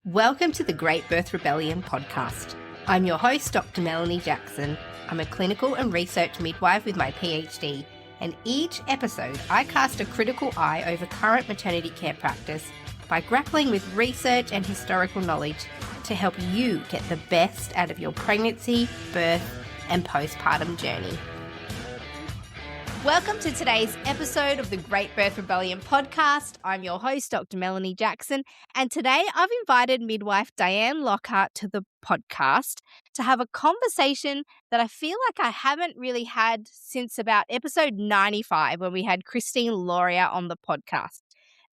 Welcome to the Great Birth Rebellion podcast. I'm your host, Dr. Melanie Jackson. I'm a clinical and research midwife with my PhD, and each episode I cast a critical eye over current maternity care practice by grappling with research and historical knowledge to help you get the best out of your pregnancy, birth, and postpartum journey. Welcome to today's episode of the Great Birth Rebellion podcast. I'm your host, Dr. Melanie Jackson, and today I've invited midwife Diane Lockhart to the podcast to have a conversation that I feel like I haven't really had since about episode 95 when we had Christine Laurier on the podcast.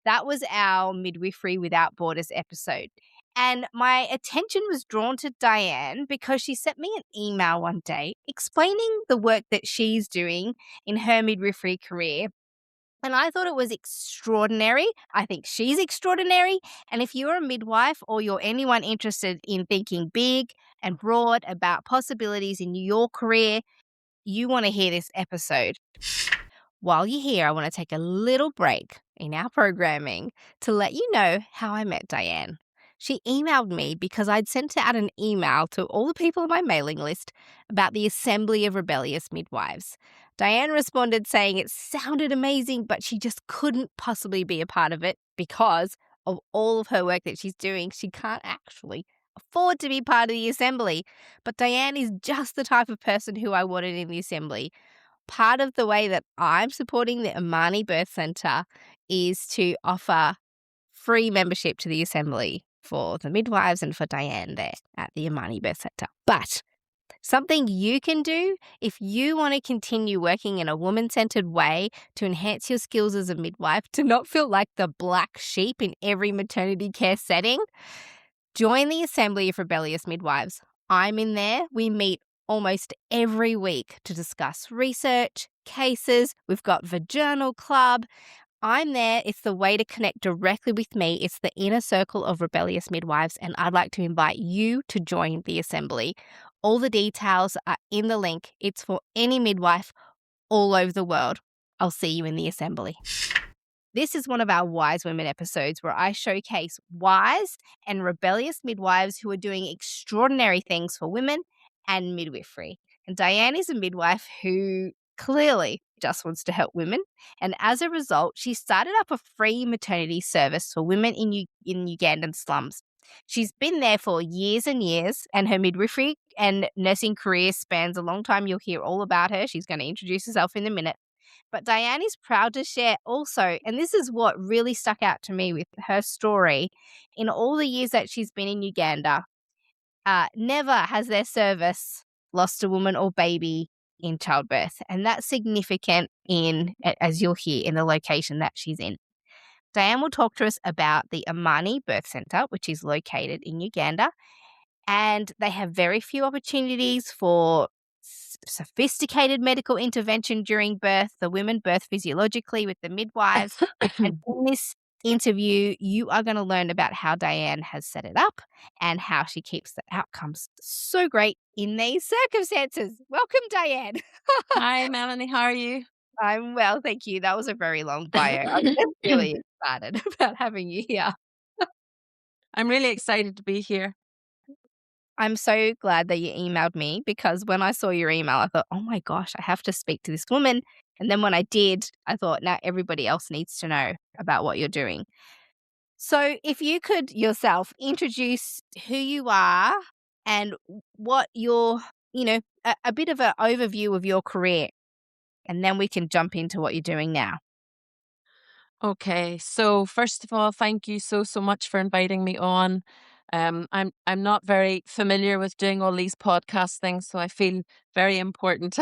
That was our Midwifery Without Borders episode. And my attention was drawn to Diane because she sent me an email one day explaining the work that she's doing in her midwifery career. And I thought it was extraordinary. I think she's extraordinary. And if you're a midwife or you're anyone interested in thinking big and broad about possibilities in your career, you want to hear this episode. While you're here, I want to take a little break in our programming to let you know how I met Diane. She emailed me because I'd sent out an email to all the people on my mailing list about the Assembly of Rebellious Midwives. Diane responded saying it sounded amazing, but she just couldn't possibly be a part of it because of all of her work that she's doing. She can't actually afford to be part of the Assembly. But Diane is just the type of person who I wanted in the Assembly. Part of the way that I'm supporting the Amani Birth Center is to offer free membership to the Assembly for the midwives and for Diane there at the Amani Birth Center. But something you can do if you want to continue working in a woman-centered way to enhance your skills as a midwife, to not feel like the black sheep in every maternity care setting, join the Assembly of Rebellious Midwives. I'm in there. We meet almost every week to discuss research, cases. We've got the Journal Club. I'm there. It's the way to connect directly with me. It's the inner circle of rebellious midwives, and I'd like to invite you to join the Assembly. All the details are in the link. It's for any midwife all over the world. I'll see you in the Assembly. This is one of our Wise Women episodes where I showcase wise and rebellious midwives who are doing extraordinary things for women and midwifery. And Diane is a midwife who clearly just wants to help women. And as a result, she started up a free maternity service for women in Ugandan slums. She's been there for years and years, and her midwifery and nursing career spans a long time. You'll hear all about her. She's going to introduce herself in a minute. But Diane is proud to share also, and this is what really stuck out to me with her story, in all the years that she's been in Uganda, never has their service lost a woman or baby in childbirth. And that's significant as you'll hear, in the location that she's in. Diane will talk to us about the Amani Birth Center, which is located in Uganda. And they have very few opportunities for sophisticated medical intervention during birth. The women birth physiologically with the midwives. And in this interview, you are going to learn about how Diane has set it up and how she keeps the outcomes so great in these circumstances. Welcome, Diane. Hi, Melanie. How are you? I'm well, thank you. That was a very long bio. I'm just really excited about having you here. I'm really excited to be here. I'm so glad that you emailed me, because when I saw your email, I thought, oh my gosh, I have to speak to this woman. And then when I did, I thought, now everybody else needs to know about what you're doing. So if you could yourself introduce who you are and what your, a bit of an overview of your career, and then we can jump into what you're doing now. Okay, so first of all, thank you so much for inviting me on. I'm not very familiar with doing all these podcast things, so I feel very important.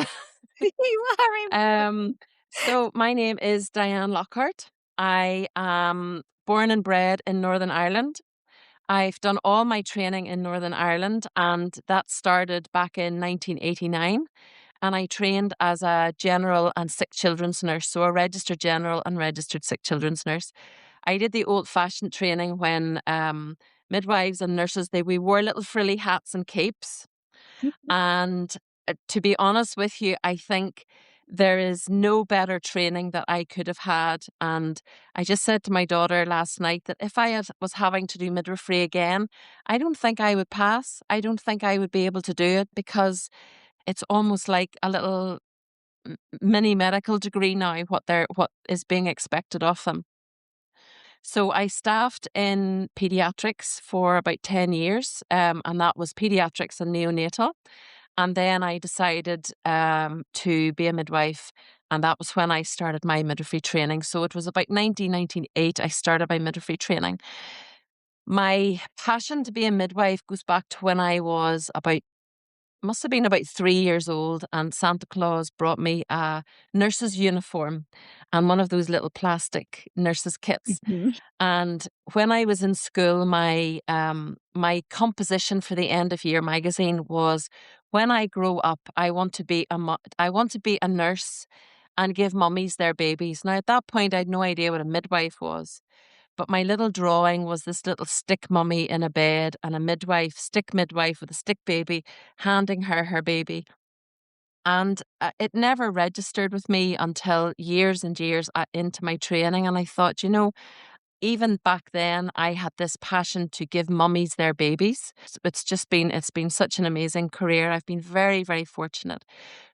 You are. So my name is Diane Lockhart. I am born and bred in Northern Ireland. I've done all my training in Northern Ireland, and that started back in 1989. And I trained as a general and sick children's nurse, so a registered general and registered sick children's nurse. I did the old-fashioned training when midwives and nurses, we wore little frilly hats and capes. And to be honest with you, I think There is no better training that I could have had. And I just said to my daughter last night that if was having to do midwifery again, I don't think I would pass. I don't think I would be able to do it, because it's almost like a little mini medical degree now, what is being expected of them. So I staffed in pediatrics for about 10 years, and that was pediatrics and neonatal. And then I decided to be a midwife, and that was when I started my midwifery training. So it was about 1998 I started my midwifery training. My passion to be a midwife goes back to when I was must have been about 3 years old, and Santa Claus brought me a nurse's uniform and one of those little plastic nurse's kits. Mhm. And when I was in school, my composition for the end of year magazine was, when I grow up, I want to be I want to be a nurse and give mummies their babies. Now, at that point, I had no idea what a midwife was. But my little drawing was this little stick mummy in a bed, and a midwife, stick midwife with a stick baby, handing her baby. And it never registered with me until years and years into my training. And I thought, even back then, I had this passion to give mummies their babies. It's been such an amazing career. I've been very, very fortunate.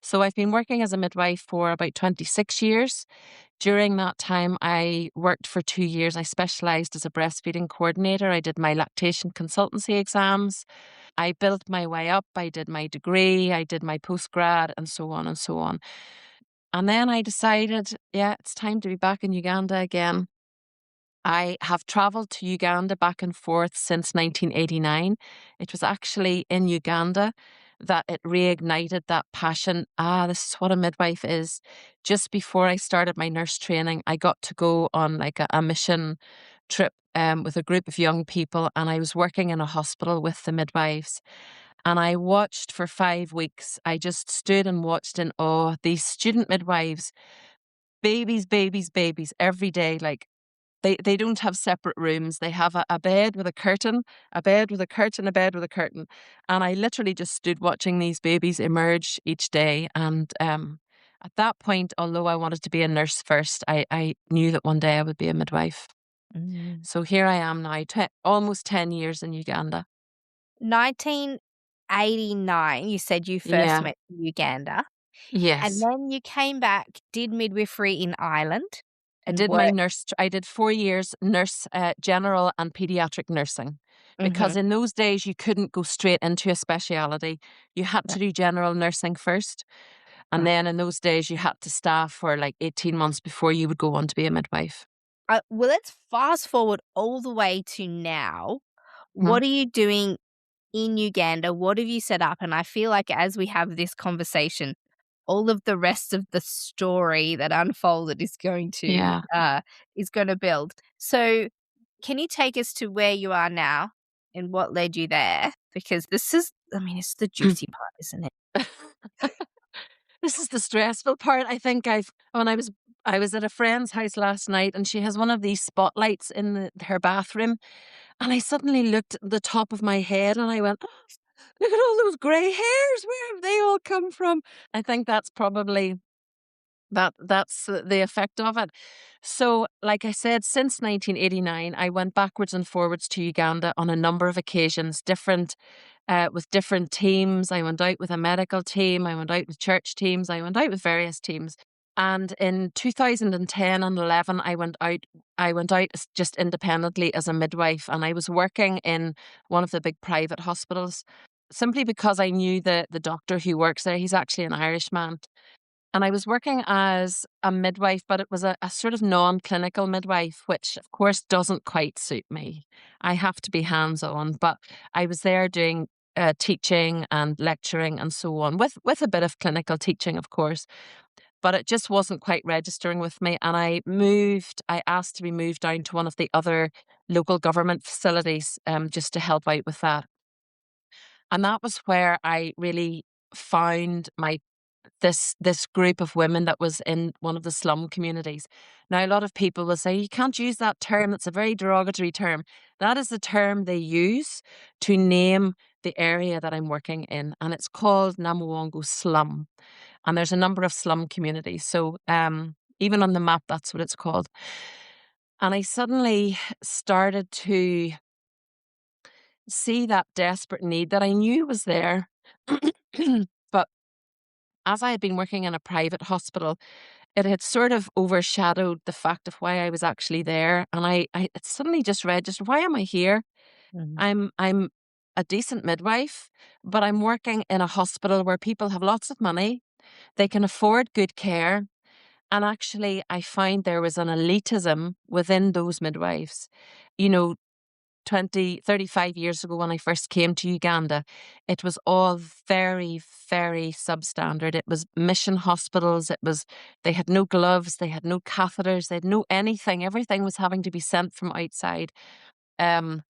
So I've been working as a midwife for about 26 years. During that time, I worked for 2 years. I specialised as a breastfeeding coordinator. I did my lactation consultancy exams. I built my way up. I did my degree. I did my postgrad, and so on and so on. And then I decided, yeah, it's time to be back in Uganda again. I have travelled to Uganda back and forth since 1989. It was actually in Uganda that it reignited that passion. This is what a midwife is. Just before I started my nurse training, I got to go on like a mission trip with a group of young people, and I was working in a hospital with the midwives. And I watched for 5 weeks. I just stood and watched in awe. These student midwives, babies, babies, babies, every day, like they don't have separate rooms. They have a bed with a curtain, a bed with a curtain, a bed with a curtain. And I literally just stood watching these babies emerge each day. And at that point, although I wanted to be a nurse first, I knew that one day I would be a midwife. Mm. So here I am now, almost 10 years in Uganda. 1989, you said you first Yeah. went to Uganda, and Yes. then you came back, did midwifery in Ireland, and I did 4 years nurse, general and pediatric nursing, because Mhm. in those days you couldn't go straight into a speciality. You had to do general nursing first. And Right. then in those days you had to staff for like 18 months before you would go on to be a midwife. Well, let's fast forward all the way to now. Mhm. What are you doing in Uganda? What have you set up? And I feel like as we have this conversation, all of the rest of the story that unfolded Yeah. is going to build. So, can you take us to where you are now and what led you there? Because this is, I mean, it's the juicy part, isn't it? This is the stressful part. I think when I was at a friend's house last night, and she has one of these spotlights in her bathroom, and I suddenly looked at the top of my head and I went, "Oh, look at all those grey hairs. Where have they all come from?" I think that's probably that's the effect of it. So, like I said, since 1989, I went backwards and forwards to Uganda on a number of occasions, different with different teams. I went out with a medical team. I went out with church teams. I went out with various teams. And in 2010 and 11, I went out. Just independently as a midwife, and I was working in one of the big private hospitals, simply because I knew the doctor who works there. He's actually an Irishman, and I was working as a midwife, but it was a sort of non-clinical midwife, which of course doesn't quite suit me. I have to be hands-on, but I was there doing teaching and lecturing and so on, with a bit of clinical teaching, of course. But it just wasn't quite registering with me, and I asked to be moved down to one of the other local government facilities, just to help out with that. And that was where I really found this group of women that was in one of the slum communities. Now, a lot of people will say, you can't use that term. It's a very derogatory term. That is the term they use to name the area that I'm working in, and it's called Namuwongo slum. And there's a number of slum communities. So even on the map, that's what it's called. And I suddenly started to see that desperate need that I knew was there. But as I had been working in a private hospital, it had sort of overshadowed the fact of why I was actually there. And I it suddenly just registered, why am I here? Mhm. I'm a decent midwife, but I'm working in a hospital where people have lots of money. They can afford good care. And actually, I find there was an elitism within those midwives. You know, 20, 35 years ago when I first came to Uganda, it was all very, very substandard. It was mission hospitals. They had no gloves, they had no catheters, they had no anything. Everything was having to be sent from outside. Um,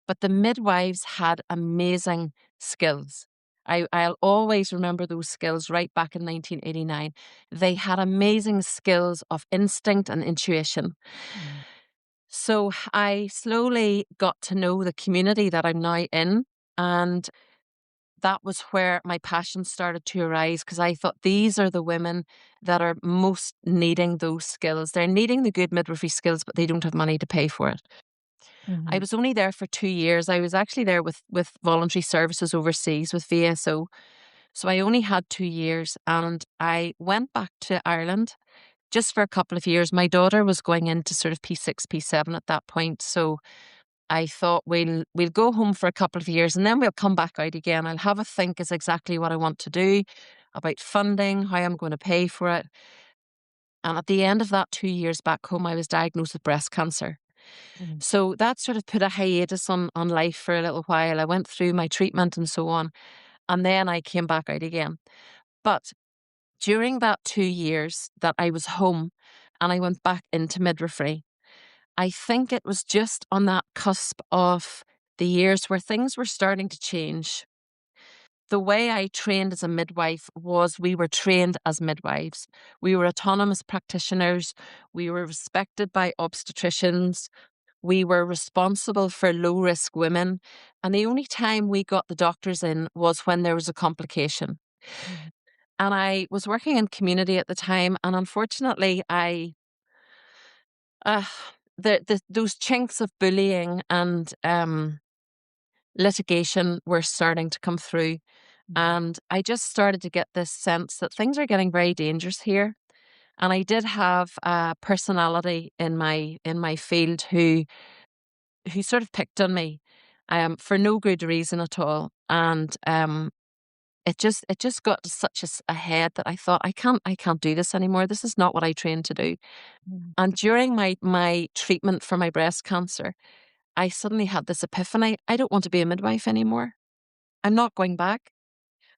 but the midwives had amazing skills. I'll always remember those skills right back in 1989. They had amazing skills of instinct and intuition. Mhm. So I slowly got to know the community that I'm now in. And that was where my passion started to arise because I thought these are the women that are most needing those skills. They're needing the good midwifery skills, but they don't have money to pay for it. I Mhm. was only there for 2 years. I was actually there with voluntary services overseas with VSO. So I only had 2 years and I went back to Ireland just for a couple of years. My daughter was going into sort of P6, P7 at that point. So I thought we'll go home for a couple of years and then we'll come back out again. I'll have a think is exactly what I want to do about funding, how I'm going to pay for it. And at the end of that 2 years back home, I was diagnosed with breast cancer. Mhm. So that sort of put a hiatus on life for a little while. I went through my treatment and so on. And then I came back out again. But during that 2 years that I was home and I went back into midwifery, I think it was just on that cusp of the years where things were starting to change. The way I trained as a midwife was we were trained as midwives. We were autonomous practitioners. We were respected by obstetricians. We were responsible for low risk women. And the only time we got the doctors in was when there was a complication. Mhm. And I was working in community at the time. And unfortunately, uh, those chinks of bullying and litigation were starting to come through. Mhm. And I just started to get this sense that things are getting very dangerous here. And I did have a personality in my field who sort of picked on me for no good reason at all. And it just got to such a head that I thought I can't do this anymore. This is not what I trained to do. Mhm. And during my treatment for my breast cancer, I suddenly had this epiphany. I don't want to be a midwife anymore. I'm not going back.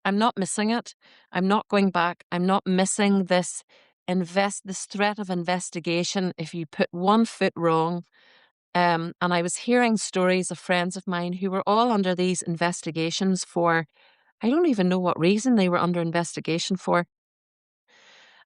I'm not missing it. I'm not going back. I'm not missing this threat of investigation if you put one foot wrong. And I was hearing stories of friends of mine who were all under these investigations for, I don't even know what reason they were under investigation for.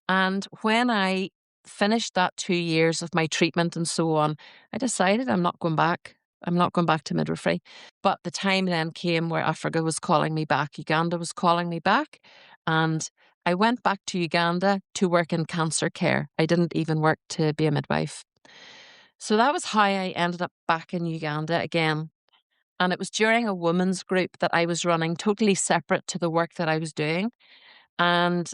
And when I finished that 2 years of my treatment and so on, I decided I'm not going back. I'm not going back to midwifery. But the time then came where Africa was calling me back. Uganda was calling me back. And I went back to Uganda to work in cancer care. I didn't even work to be a midwife. So that was how I ended up back in Uganda again. And it was during a women's group that I was running, totally separate to the work that I was doing. And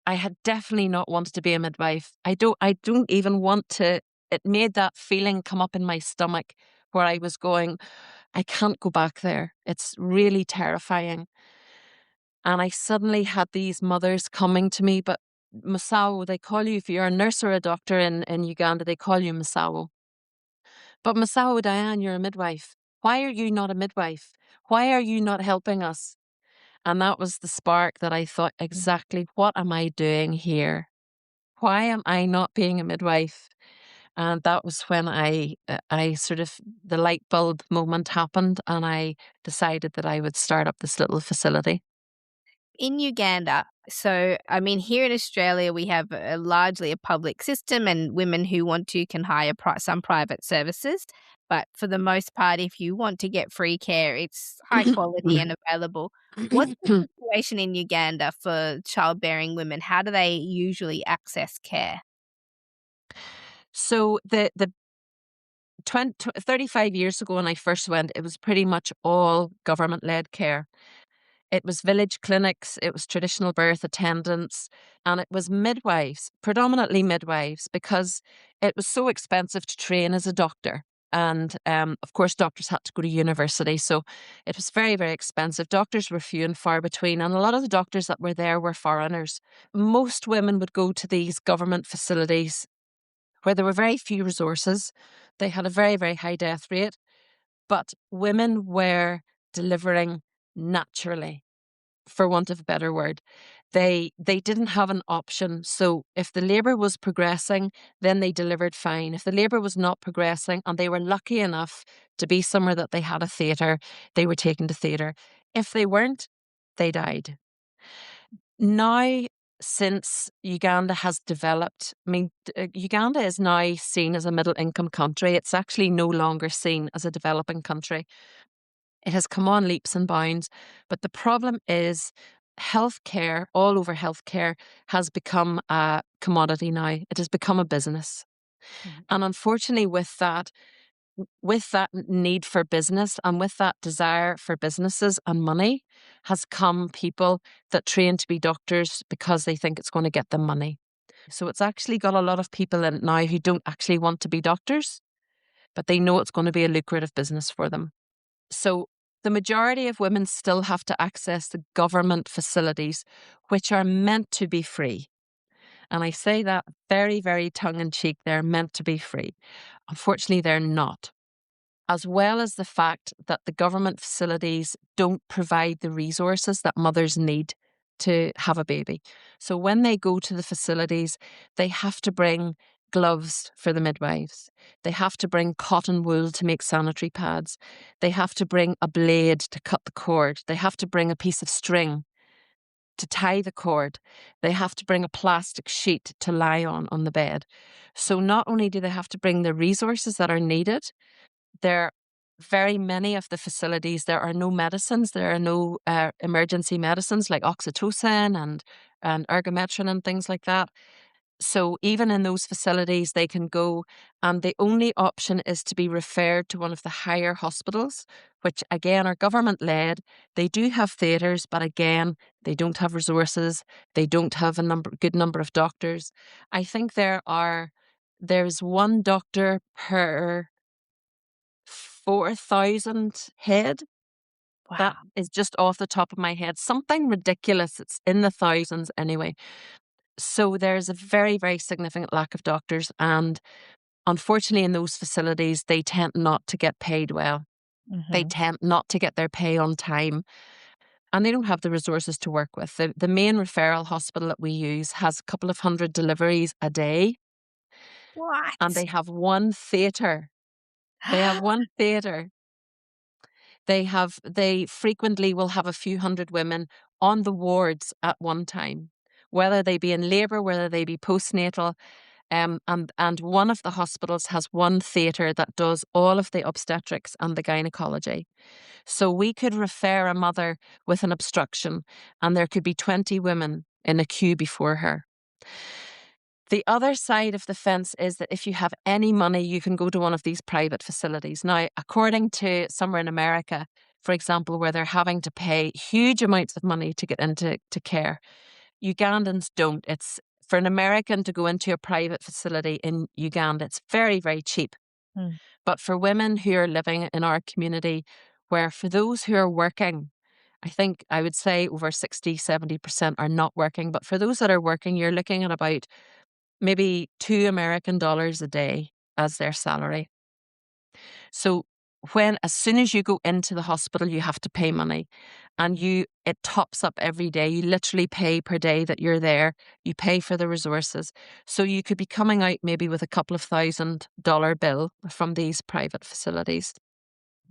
I had definitely not wanted to be a midwife. I don't even want to. It made that feeling come up in my stomach where I was going, I can't go back there. It's really terrifying. And I suddenly had these mothers coming to me, but Masao, they call you, if you're a nurse or a doctor in Uganda, they call you Masao. But Masao, Diane, you're a midwife. Why are you not a midwife? Why are you not helping us? And that was the spark that I thought, exactly what am I doing here? Why am I not being a midwife? And that was when I sort of, the light bulb moment happened and I decided that I would start up this little facility. in Uganda, so I mean, here in Australia, we have largely a public system, and women who want to can hire some private services. But for the most part, if you want to get free care, it's high quality and available. What's the situation in Uganda for childbearing women? How do they usually access care? So the 35 years ago when I first went, it was pretty much all government-led care. It was village clinics, it was traditional birth attendants, and it was midwives, predominantly midwives, because it was so expensive to train as a doctor. And of course, doctors had to go to university. So it was very, very expensive. Doctors were few and far between. And a lot of the doctors that were there were foreigners. Most women would go to these government facilities where there were very few resources. They had a very, very high death rate, but women were delivering naturally, for want of a better word. They didn't have an option. So if the labour was progressing, then they delivered fine. If the labour was not progressing and they were lucky enough to be somewhere that they had a theatre, they were taken to theatre. If they weren't, they died. Now, since Uganda has developed, I mean, Uganda is now seen as a middle income country. It's actually no longer seen as a developing country. It has come on leaps and bounds. But the problem is healthcare, all over healthcare, has become a commodity now. It has become a business. Mhm. And unfortunately, with that need for business and with that desire for businesses and money has come people that train to be doctors because they think it's going to get them money. So it's actually got a lot of people in it now who don't actually want to be doctors, but they know it's going to be a lucrative business for them. So the majority of women still have to access the government facilities, which are meant to be free. And I say that very, very tongue in cheek, they're meant to be free. Unfortunately, they're not, as well as the fact that the government facilities don't provide the resources that mothers need to have a baby. So when they go to the facilities, they have to bring gloves for the midwives. They have to bring cotton wool to make sanitary pads. They have to bring a blade to cut the cord. They have to bring a piece of string to tie the cord. They have to bring a plastic sheet to lie on the bed. So not only do they have to bring the resources that are needed, there very many of the facilities, there are no medicines. There are no emergency medicines like oxytocin and ergometrin and things like that. So even in those facilities, they can go and the only option is to be referred to one of the higher hospitals, which again are government led. They do have theatres, but again, they don't have resources. They don't have a good number of doctors. I think there's one doctor per 4,000 head. That Wow. is just off the top of my head. Something ridiculous. It's in the thousands anyway. So there's a very, very significant lack of doctors. And unfortunately, in those facilities, they tend not to get paid well. They Mhm. tend not to get their pay on time. And they don't have the resources to work with. The main referral hospital that we use has a couple of hundred deliveries a day. And What? they have one theatre. They have one theatre. They frequently will have a few hundred women on the wards at one time, whether they be in labour, whether they be postnatal. And one of the hospitals has one theatre that does all of the obstetrics and the gynecology. So we could refer a mother with an obstruction and there could be 20 women in a queue before her. The other side of the fence is that if you have any money, you can go to one of these private facilities. Now, according to somewhere in America, for example, where they're having to pay huge amounts of money to get into care, Ugandans don't. It's for an American to go into a private facility in Uganda, it's very, very cheap. Mm. But for women who are living in our community, where for those who are working, I think I would say over 60, 70% are not working. But for those that are working, you're looking at about maybe $2 American a day as their salary. So as soon as you go into the hospital, you have to pay money and it tops up every day. You literally pay per day that you're there. You pay for the resources. So you could be coming out maybe with a couple of $1,000 bill from these private facilities.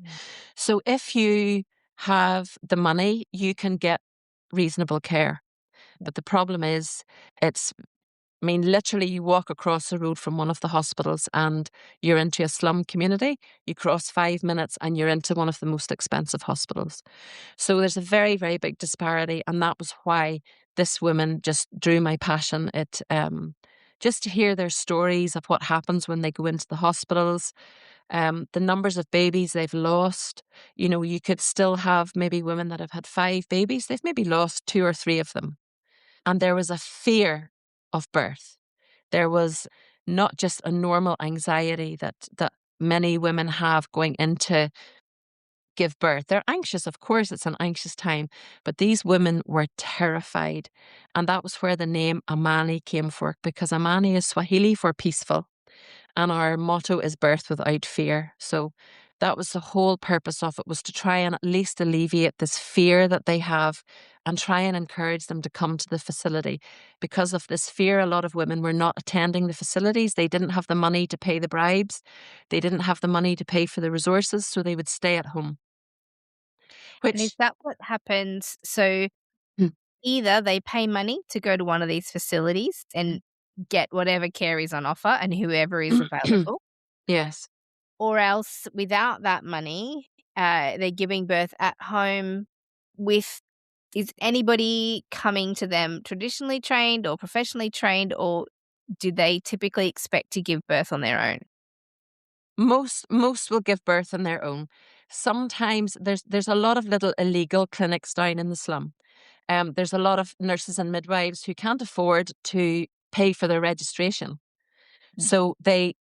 Mm. So if you have the money, you can get reasonable care. But the problem is, literally you walk across the road from one of the hospitals and you're into a slum community. You cross 5 minutes and you're into one of the most expensive hospitals. So there's a very, very big disparity. And that was why this woman just drew my passion. Just to hear their stories of what happens when they go into the hospitals, the numbers of babies they've lost. You could still have maybe women that have had 5 babies. They've maybe lost 2 or 3 of them. And there was a fear of birth. There was not just a normal anxiety that many women have going into give birth. They're anxious, of course, it's an anxious time, but these women were terrified. And that was where the name Amani came for, because Amani is Swahili for peaceful. And our motto is birth without fear. So that was the whole purpose of it, was to try and at least alleviate this fear that they have and try and encourage them to come to the facility. Because of this fear, a lot of women were not attending the facilities. They didn't have the money to pay the bribes. They didn't have the money to pay for the resources, so they would stay at home. And is Which that what happens? So Hmm. either they pay money to go to one of these facilities and get whatever care is on offer and whoever is available, Yes. or else without that money, they're giving birth at home with is anybody coming to them traditionally trained or professionally trained, or do they typically expect to give birth on their own? Most will give birth on their own. Sometimes there's a lot of little illegal clinics down in the slum. There's a lot of nurses and midwives who can't afford to pay for their registration. Mm. So they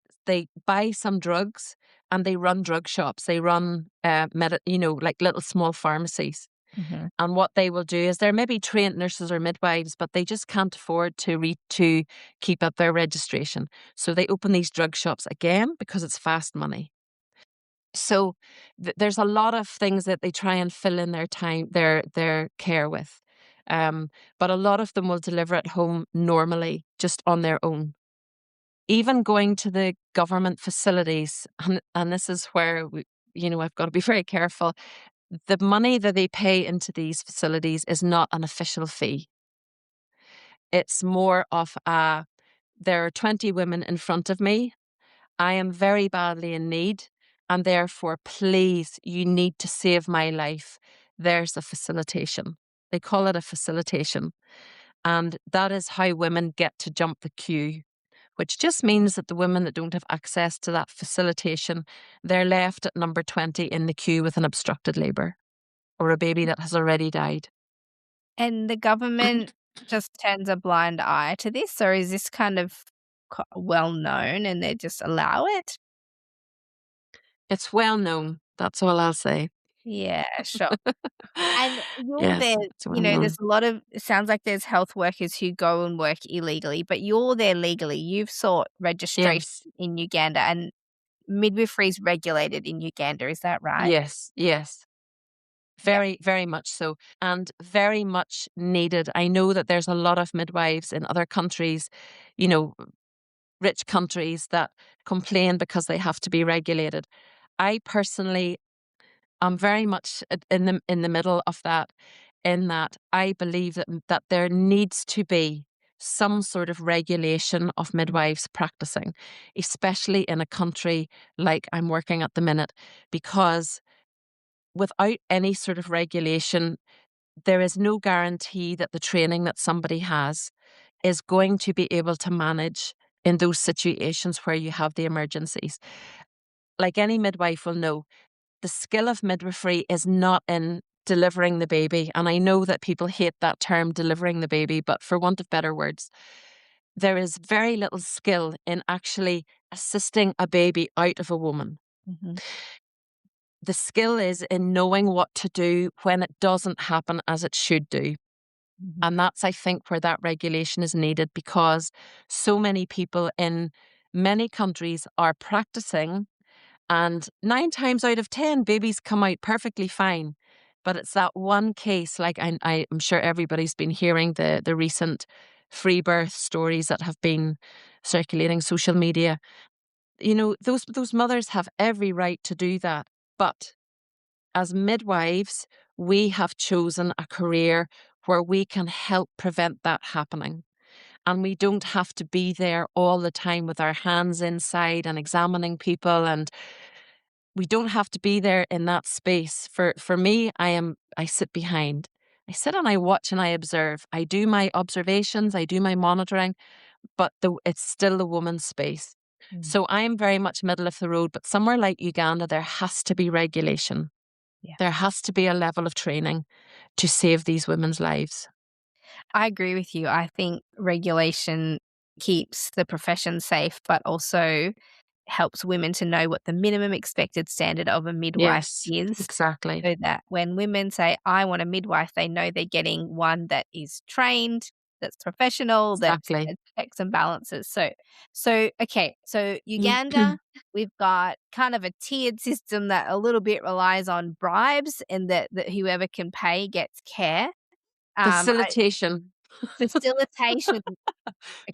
buy some drugs and they run drug shops. They run like little small pharmacies. Mhm. And what they will do is they're maybe trained nurses or midwives, but they just can't afford to keep up their registration. So they open these drug shops again because it's fast money. So there's a lot of things that they try and fill in their time, their care with. But a lot of them will deliver at home normally, just on their own. Even going to the government facilities, and this is where I've got to be very careful. The money that they pay into these facilities is not an official fee. It's more of there are 20 women in front of me. I am very badly in need, and therefore, please, you need to save my life. There's a facilitation. They call it a facilitation. And that is how women get to jump the queue, which just means that the women that don't have access to that facilitation, they're left at number 20 in the queue with an obstructed labour or a baby that has already died. And the government just turns a blind eye to this, or is this kind of well known and they just allow it? It's well known. That's all I'll say. Yeah, sure. And you're Yes, there, it's well known. there's a lot of it sounds like there's health workers who go and work illegally, but you're there legally. You've sought registration Yes, in Uganda, and midwifery is regulated in Uganda, is that right? yes, yes. Yep. Very, very much so, and very much needed. I know that there's a lot of midwives in other countries, you know, rich countries that complain because they have to be regulated. I personally am very much in the middle of that, in that I believe that there needs to be some sort of regulation of midwives practicing, especially in a country like I'm working at the minute, because without any sort of regulation, there is no guarantee that the training that somebody has is going to be able to manage in those situations where you have the emergencies. Like any midwife will know, the skill of midwifery is not in delivering the baby. And I know that people hate that term, delivering the baby, but for want of better words, there is very little skill in actually assisting a baby out of a woman. Mhm, The skill is in knowing what to do when it doesn't happen as it should do. mhm. And that's, I think, where that regulation is needed, because so many people in many countries are practicing, and 9 times out of 10, babies come out perfectly fine. But it's that one case, like I'm sure everybody's been hearing the recent free birth stories that have been circulating social media. Those mothers have every right to do that. But as midwives, we have chosen a career where we can help prevent that happening. And we don't have to be there all the time with our hands inside and examining people. And we don't have to be there in that space. For me, I sit behind. I sit and I watch and I observe. I do my observations, I do my monitoring, but it's still the woman's space. So I'm very much middle of the road, but somewhere like Uganda, there has to be regulation. Yeah. There has to be a level of training to save these women's lives. I agree with you. I think regulation keeps the profession safe, but also helps women to know what the minimum expected standard of a midwife Yes, is. exactly. So that when women say, I want a midwife, they know they're getting one that is trained, that's professional, that Exactly. checks and balances. Okay. So Uganda, we've got kind of a tiered system that a little bit relies on bribes and that whoever can pay gets care. Facilitation. Facilitation,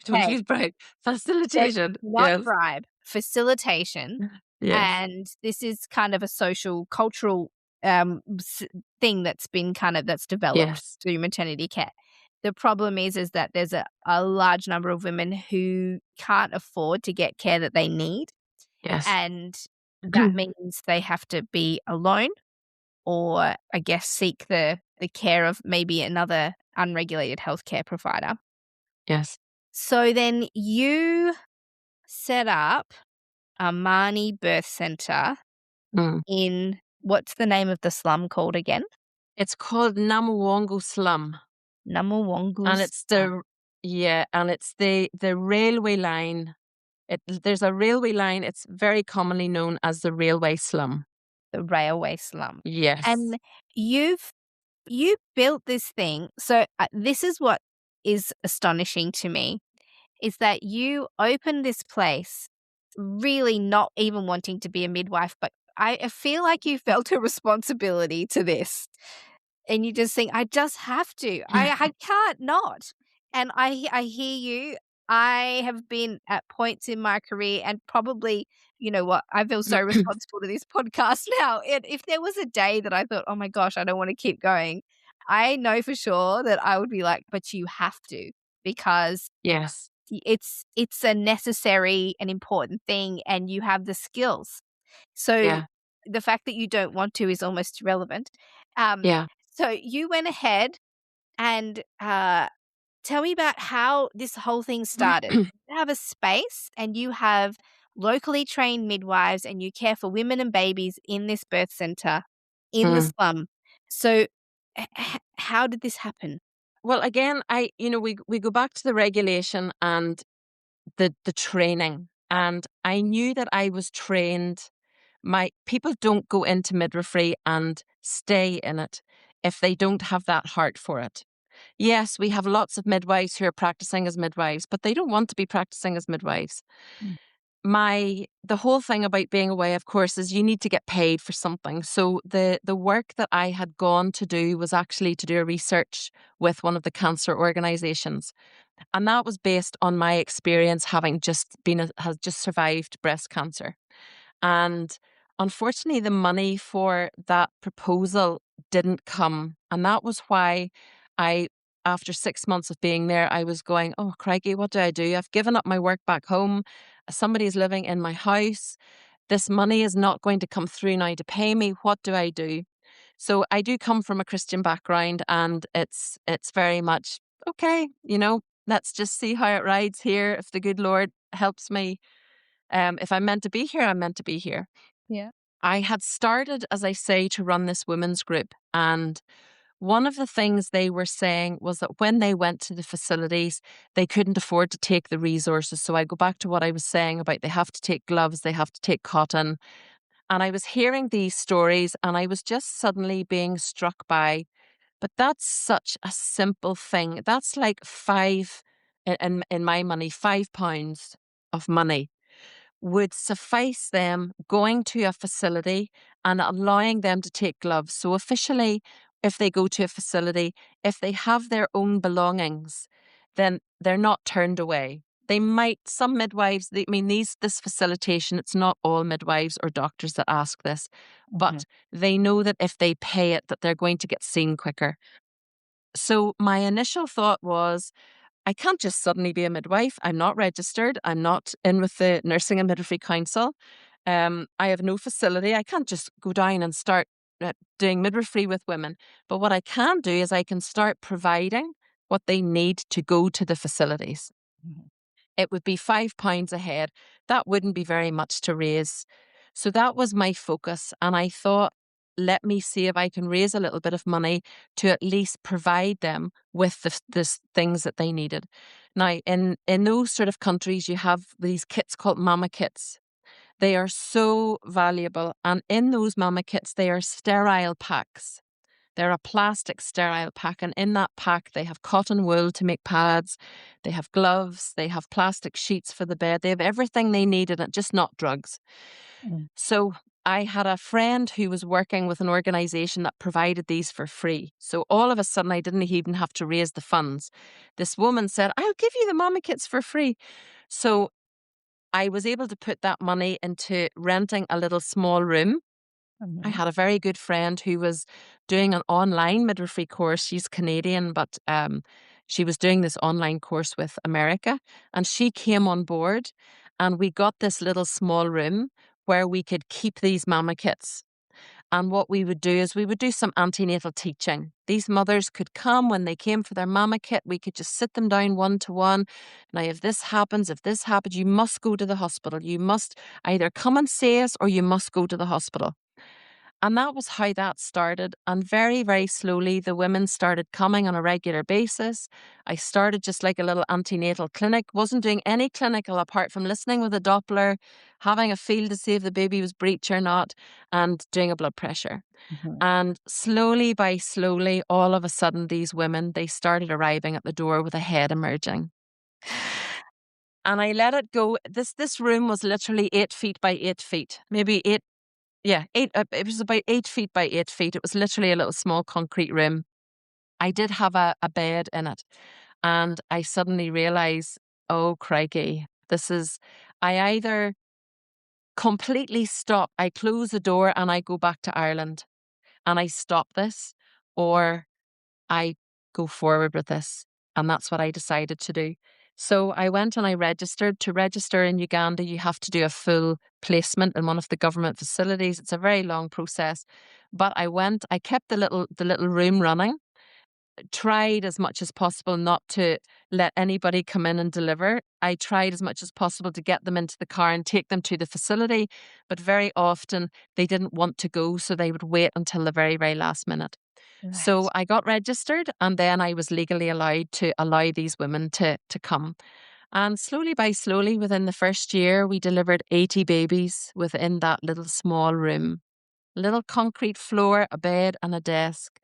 Don't okay. use bribe. So Facilitation. not Yes. bribe, facilitation, Yes. and this is kind of a social, cultural, thing that's developed Yes. through maternity care. The problem is that there's a large number of women who can't afford to get care that they need, Yes. and that means they have to be alone or, I guess, seek the care of maybe another unregulated healthcare provider. Yes. So then you set up Amani Birth Center Mm. in what's the name of the slum called again? It's called Namawongo Slum, Namawongu and it's Slum, the railway line. There's a railway line. It's very commonly known as the railway slum. the railway slum. Yes. And you've you built this thing. So this is what is astonishing to me is that you opened this place really not even wanting to be a midwife, but I feel like you felt a responsibility to this. And you just think, "I just have to. I can't not." And I hear you. I have been at points in my career and probably, you know what, I feel so responsible to this podcast now. And if there was a day that I thought, "Oh my gosh, I don't wanna keep going," I know for sure that I would be like, "But you have to," because Yes. it's a necessary and important thing, and you have the skills. So Yeah. the fact that you don't want to is almost irrelevant. Um, Yeah. so you went ahead and tell me about how this whole thing started. You have a space and you have locally trained midwives and you care for women and babies in this birth center in the Mm. slum. So how did this happen? Well, again, we go back to the regulation and the training, and I knew that I was trained. My people don't go into midwifery and stay in it if they don't have that heart for it. Yes, we have lots of midwives who are practicing as midwives, but they don't want to be practicing as midwives. Mm. The whole thing about being away, of course, is you need to get paid for something. So the work that I had gone to do was actually to do a research with one of the cancer organizations. And that was based on my experience having has just survived breast cancer. And unfortunately, the money for that proposal didn't come. And that was why I, after 6 months of being there, I was going, oh, crikey, what do I do? I've given up my work back home. Somebody's living in my house. This money is not going to come through now to pay me. What do I do? So I do come from a Christian background, and it's very much okay, let's just see how it rides here. If the good Lord helps me, if I'm meant to be here, I'm meant to be here. Yeah. I had started, as I say, to run this women's group. And one of the things they were saying was that when they went to the facilities, they couldn't afford to take the resources. So I go back to what I was saying about they have to take gloves, they have to take cotton. And I was hearing these stories and I was just suddenly being struck by, but that's such a simple thing. That's like in my money, £5 of money would suffice them going to a facility and allowing them to take gloves. So officially, if they go to a facility, if they have their own belongings, then they're not turned away. They might, some midwives, this facilitation, it's not all midwives or doctors that ask this, Mhm. but they know that if they pay it, that they're going to get seen quicker. So my initial thought was, I can't just suddenly be a midwife. I'm not registered. I'm not in with the Nursing and Midwifery Council. I have no facility. I can't just go down and start doing midwifery with women. But what I can do is I can start providing what they need to go to the facilities. Mhm. It would be £5 a head. That wouldn't be very much to raise. So that was my focus. And I thought, let me see if I can raise a little bit of money to at least provide them with the things that they needed. Now, in those sort of countries, you have these kits called mama kits. They are so valuable. And in those mama kits, they are sterile packs. They're a plastic sterile pack, and in that pack, they have cotton wool to make pads, they have gloves, they have plastic sheets for the bed, they have everything they need in it, just not drugs. Mm. So I had a friend who was working with an organisation that provided these for free. So all of a sudden, I didn't even have to raise the funds. This woman said, I'll give you the mama kits for free. So I was able to put that money into renting a little small room. I Mhm. had a very good friend who was doing an online midwifery course. She's Canadian, but she was doing this online course with America, and she came on board, and we got this little small room where we could keep these mama kits. And what we would do is we would do some antenatal teaching. These mothers could come when they came for their mama kit. We could just sit them down one to one. Now, if this happens, you must go to the hospital. You must either come and see us or you must go to the hospital. And that was how that started. And very, very slowly, the women started coming on a regular basis. I started just like a little antenatal clinic, wasn't doing any clinical apart from listening with a Doppler, having a feel to see if the baby was breech or not, and doing a blood pressure. Mhm. And slowly by slowly, all of a sudden, these women, they started arriving at the door with a head emerging. And I let it go. This room was literally 8 feet by 8 feet, maybe eight. Yeah, it was about 8 feet by 8 feet. It was literally a little small concrete room. I did have a bed in it. And I suddenly realized, oh, crikey, I either completely stop, I close the door and I go back to Ireland and I stop this, or I go forward with this. And that's what I decided to do. So I went and I registered. To register in Uganda, you have to do a full placement in one of the government facilities. It's a very long process. But I kept the little room running, tried as much as possible not to let anybody come in and deliver. I tried as much as possible to get them into the car and take them to the facility, but very often they didn't want to go, so they would wait until the very, very last minute. So Right. I got registered, and then I was legally allowed to allow these women to come. And slowly by slowly, within the first year, we delivered 80 babies within that little small room. Little concrete floor, a bed and a desk.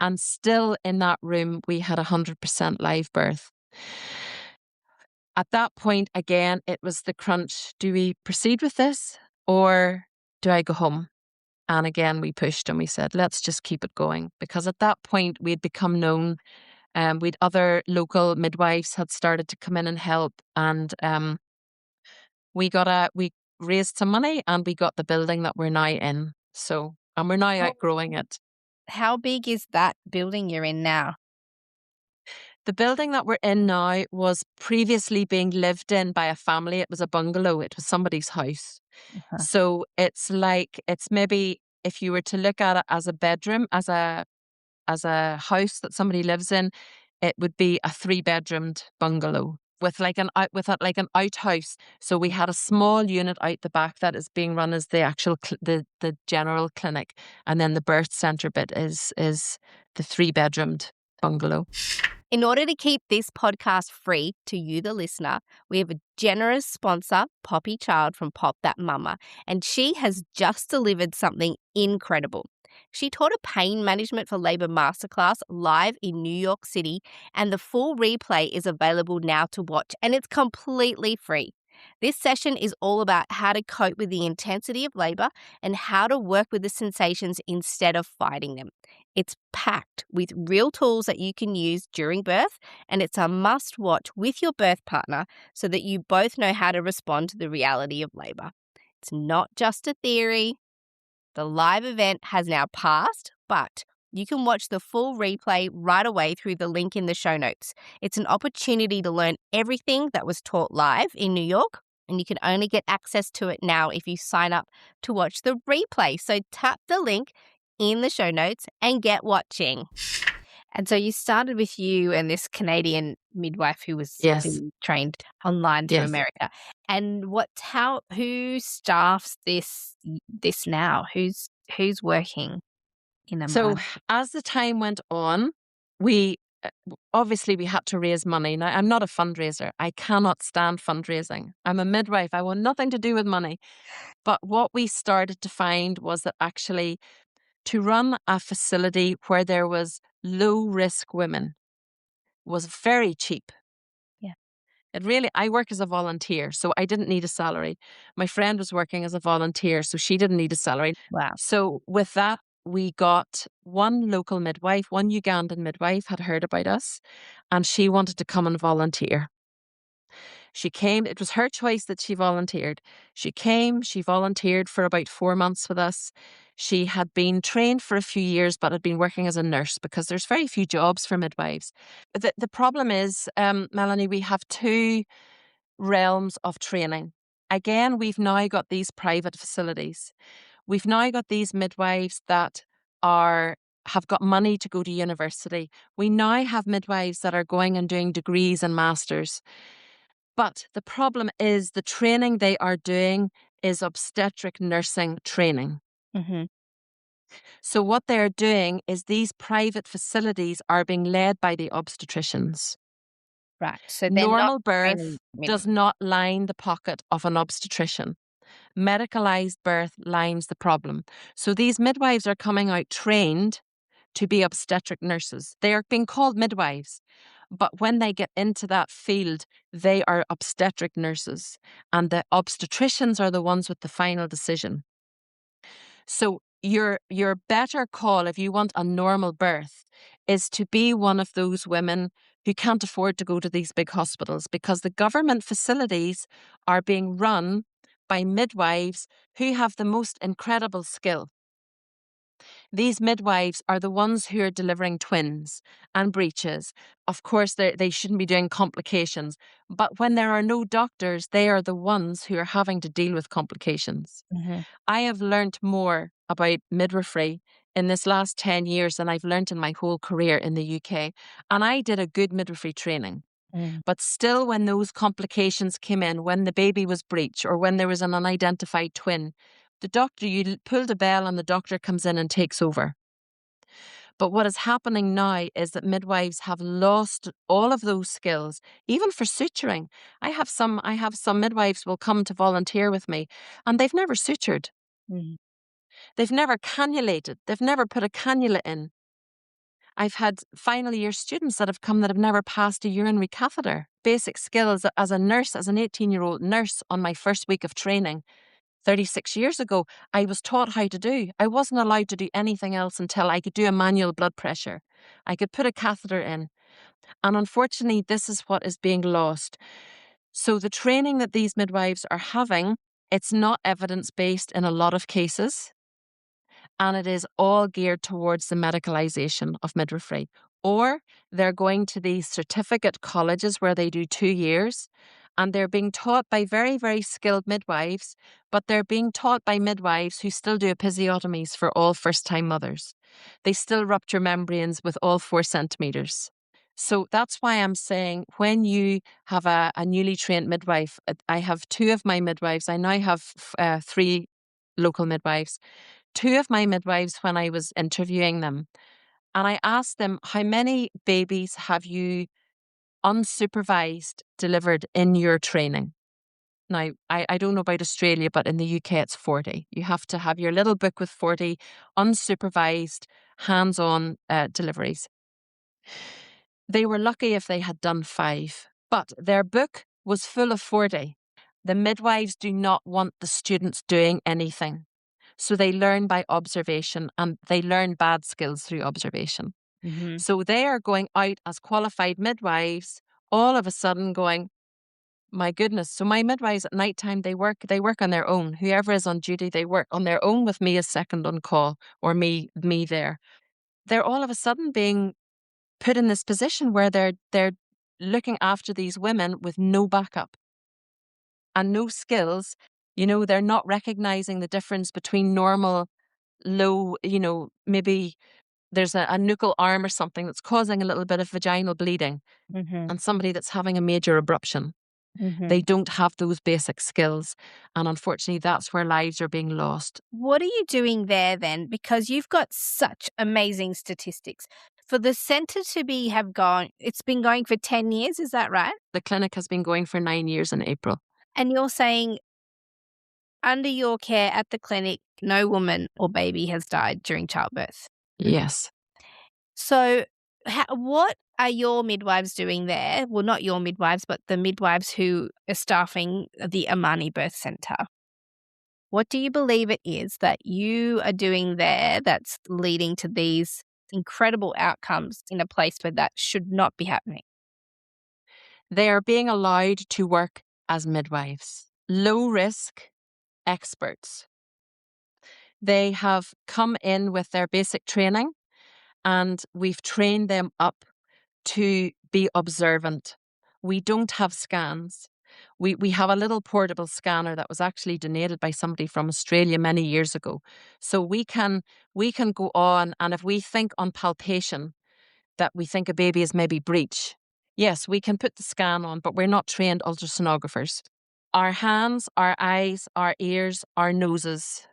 And still in that room, we had 100% live birth. At that point, again, it was the crunch. Do we proceed with this or do I go home? And again, we pushed and we said, let's just keep it going. Because at that point, we had become known. We'd other local midwives had started to come in and help. And we raised some money and we got the building that we're now in. So, and we're now How, outgrowing it. how big is that building you're in now? The building that we're in now was previously being lived in by a family. It was a bungalow. It was somebody's house. Uh-huh. So it's maybe, if you were to look at it as a bedroom, as a house that somebody lives in, it would be a 3-bedroomed bungalow with like an outhouse. So we had a small unit out the back that is being run as the actual the general clinic, and then the birth center bit is the 3-bedroomed bungalow. In order to keep this podcast free to you, the listener, we have a generous sponsor, Poppy Child from Pop That Mama, and she has just delivered something incredible. She taught a pain management for labor masterclass live in New York City, and the full replay is available now to watch, and it's completely free. This session is all about how to cope with the intensity of labor and how to work with the sensations instead of fighting them. It's packed with real tools that you can use during birth, and it's a must watch with your birth partner so that you both know how to respond to the reality of labor. It's not just a theory. The live event has now passed, but You can watch the full replay right away through the link in the show notes. It's an opportunity to learn everything that was taught live in New York, and you can only get access to it now if you sign up to watch the replay. So tap the link in the show notes and get watching. And so you started with you and this Canadian midwife Yes. who trained online through Yes. America. And who staffs this now? Who's working in So Amman? as the time went on, we obviously we had to raise money. Now, I'm not a fundraiser. I cannot stand fundraising. I'm a midwife. I want nothing to do with money. But what we started to find was that actually to run a facility where there was low risk women was very cheap. Yeah. I work as a volunteer, so I didn't need a salary. My friend was working as a volunteer, so she didn't need a salary. Wow. So with that, we got one local midwife, one Ugandan midwife had heard about us, and she wanted to come and volunteer. She came, it was her choice that she volunteered. She came, she volunteered for about 4 months with us. She had been trained for a few years, but had been working as a nurse because there's very few jobs for midwives. The problem is, Melanie, we have two realms of training. Again, we've now got these private facilities. We've now got these midwives that have got money to go to university. We now have midwives that are going and doing degrees and masters. But the problem is the training they are doing is obstetric nursing training. Mm-hmm. So what they're doing is these private facilities are being led by the obstetricians. Right. So they're not Normal birth training does not line the pocket of an obstetrician. Medicalized birth lines the problem. So these midwives are coming out trained to be obstetric nurses. They are being called midwives. But when they get into that field, they are obstetric nurses. And the obstetricians are the ones with the final decision. So your better call if you want a normal birth is to be one of those women who can't afford to go to these big hospitals, because the government facilities are being run by midwives who have the most incredible skill. These midwives are the ones who are delivering twins and breeches. Of course, they shouldn't be doing complications, but when there are no doctors, they are the ones who are having to deal with complications. Mm-hmm. I have learnt more about midwifery in this last 10 years than I've learnt in my whole career in the UK. And I did a good midwifery training. Mm. But still, when those complications came in, when the baby was breech or when there was an unidentified twin, you pull the bell and the doctor comes in and takes over. But what is happening now is that midwives have lost all of those skills, even for suturing. I have some midwives will come to volunteer with me and they've never sutured. Mm. They've never cannulated. They've never put a cannula in. I've had final year students that have come that have never passed a urinary catheter. Basic skills as a nurse, as an 18-year-old nurse on my first week of training 36 years ago, I was taught how to do. I wasn't allowed to do anything else until I could do a manual blood pressure. I could put a catheter in. And unfortunately, this is what is being lost. So the training that these midwives are having, it's not evidence-based in a lot of cases. And it is all geared towards the medicalisation of midwifery. Or they're going to these certificate colleges where they do 2 years and they're being taught by very, very skilled midwives, but they're being taught by midwives who still do episiotomies for all first-time mothers. They still rupture membranes with all 4 centimetres. So that's why I'm saying when you have a newly trained midwife, I have 2 of my midwives. I now have 3 local midwives. 2 of my midwives, when I was interviewing them, and I asked them, how many babies have you unsupervised delivered in your training? Now, I don't know about Australia, but in the UK it's 40. You have to have your little book with 40 unsupervised, hands-on deliveries. They were lucky if they had done 5, but their book was full of 40. The midwives do not want the students doing anything. So they learn by observation and they learn bad skills through observation. Mm-hmm. So they are going out as qualified midwives, all of a sudden going, my goodness. So my midwives at night time, they work on their own. Whoever is on duty, they work on their own with me as second on call or me there. they're all of a sudden being put in this position where they're looking after these women with no backup and no skills. They're not recognizing the difference between normal, low, maybe there's a nuchal arm or something that's causing a little bit of vaginal bleeding, Mm-hmm. and somebody that's having a major abruption. Mm-hmm. They don't have those basic skills. And unfortunately, that's where lives are being lost. What are you doing there then? Because you've got such amazing statistics. For the centre to it's been going for 10 years, is that right? The clinic has been going for 9 years in April. And you're saying under your care at the clinic, no woman or baby has died during childbirth. Yes. So what are your midwives doing there? Well, not your midwives, but the midwives who are staffing the Amani Birth Center. What do you believe it is that you are doing there that's leading to these incredible outcomes in a place where that should not be happening? They are being allowed to work as midwives, low risk experts. They have come in with their basic training, and we've trained them up to be observant. We don't have scans. We have a little portable scanner that was actually donated by somebody from Australia many years ago. So we can go on, and if we think on palpation that we think a baby is maybe breech, yes, we can put the scan on, but we're not trained ultrasonographers. Our hands, our eyes, our ears, our noses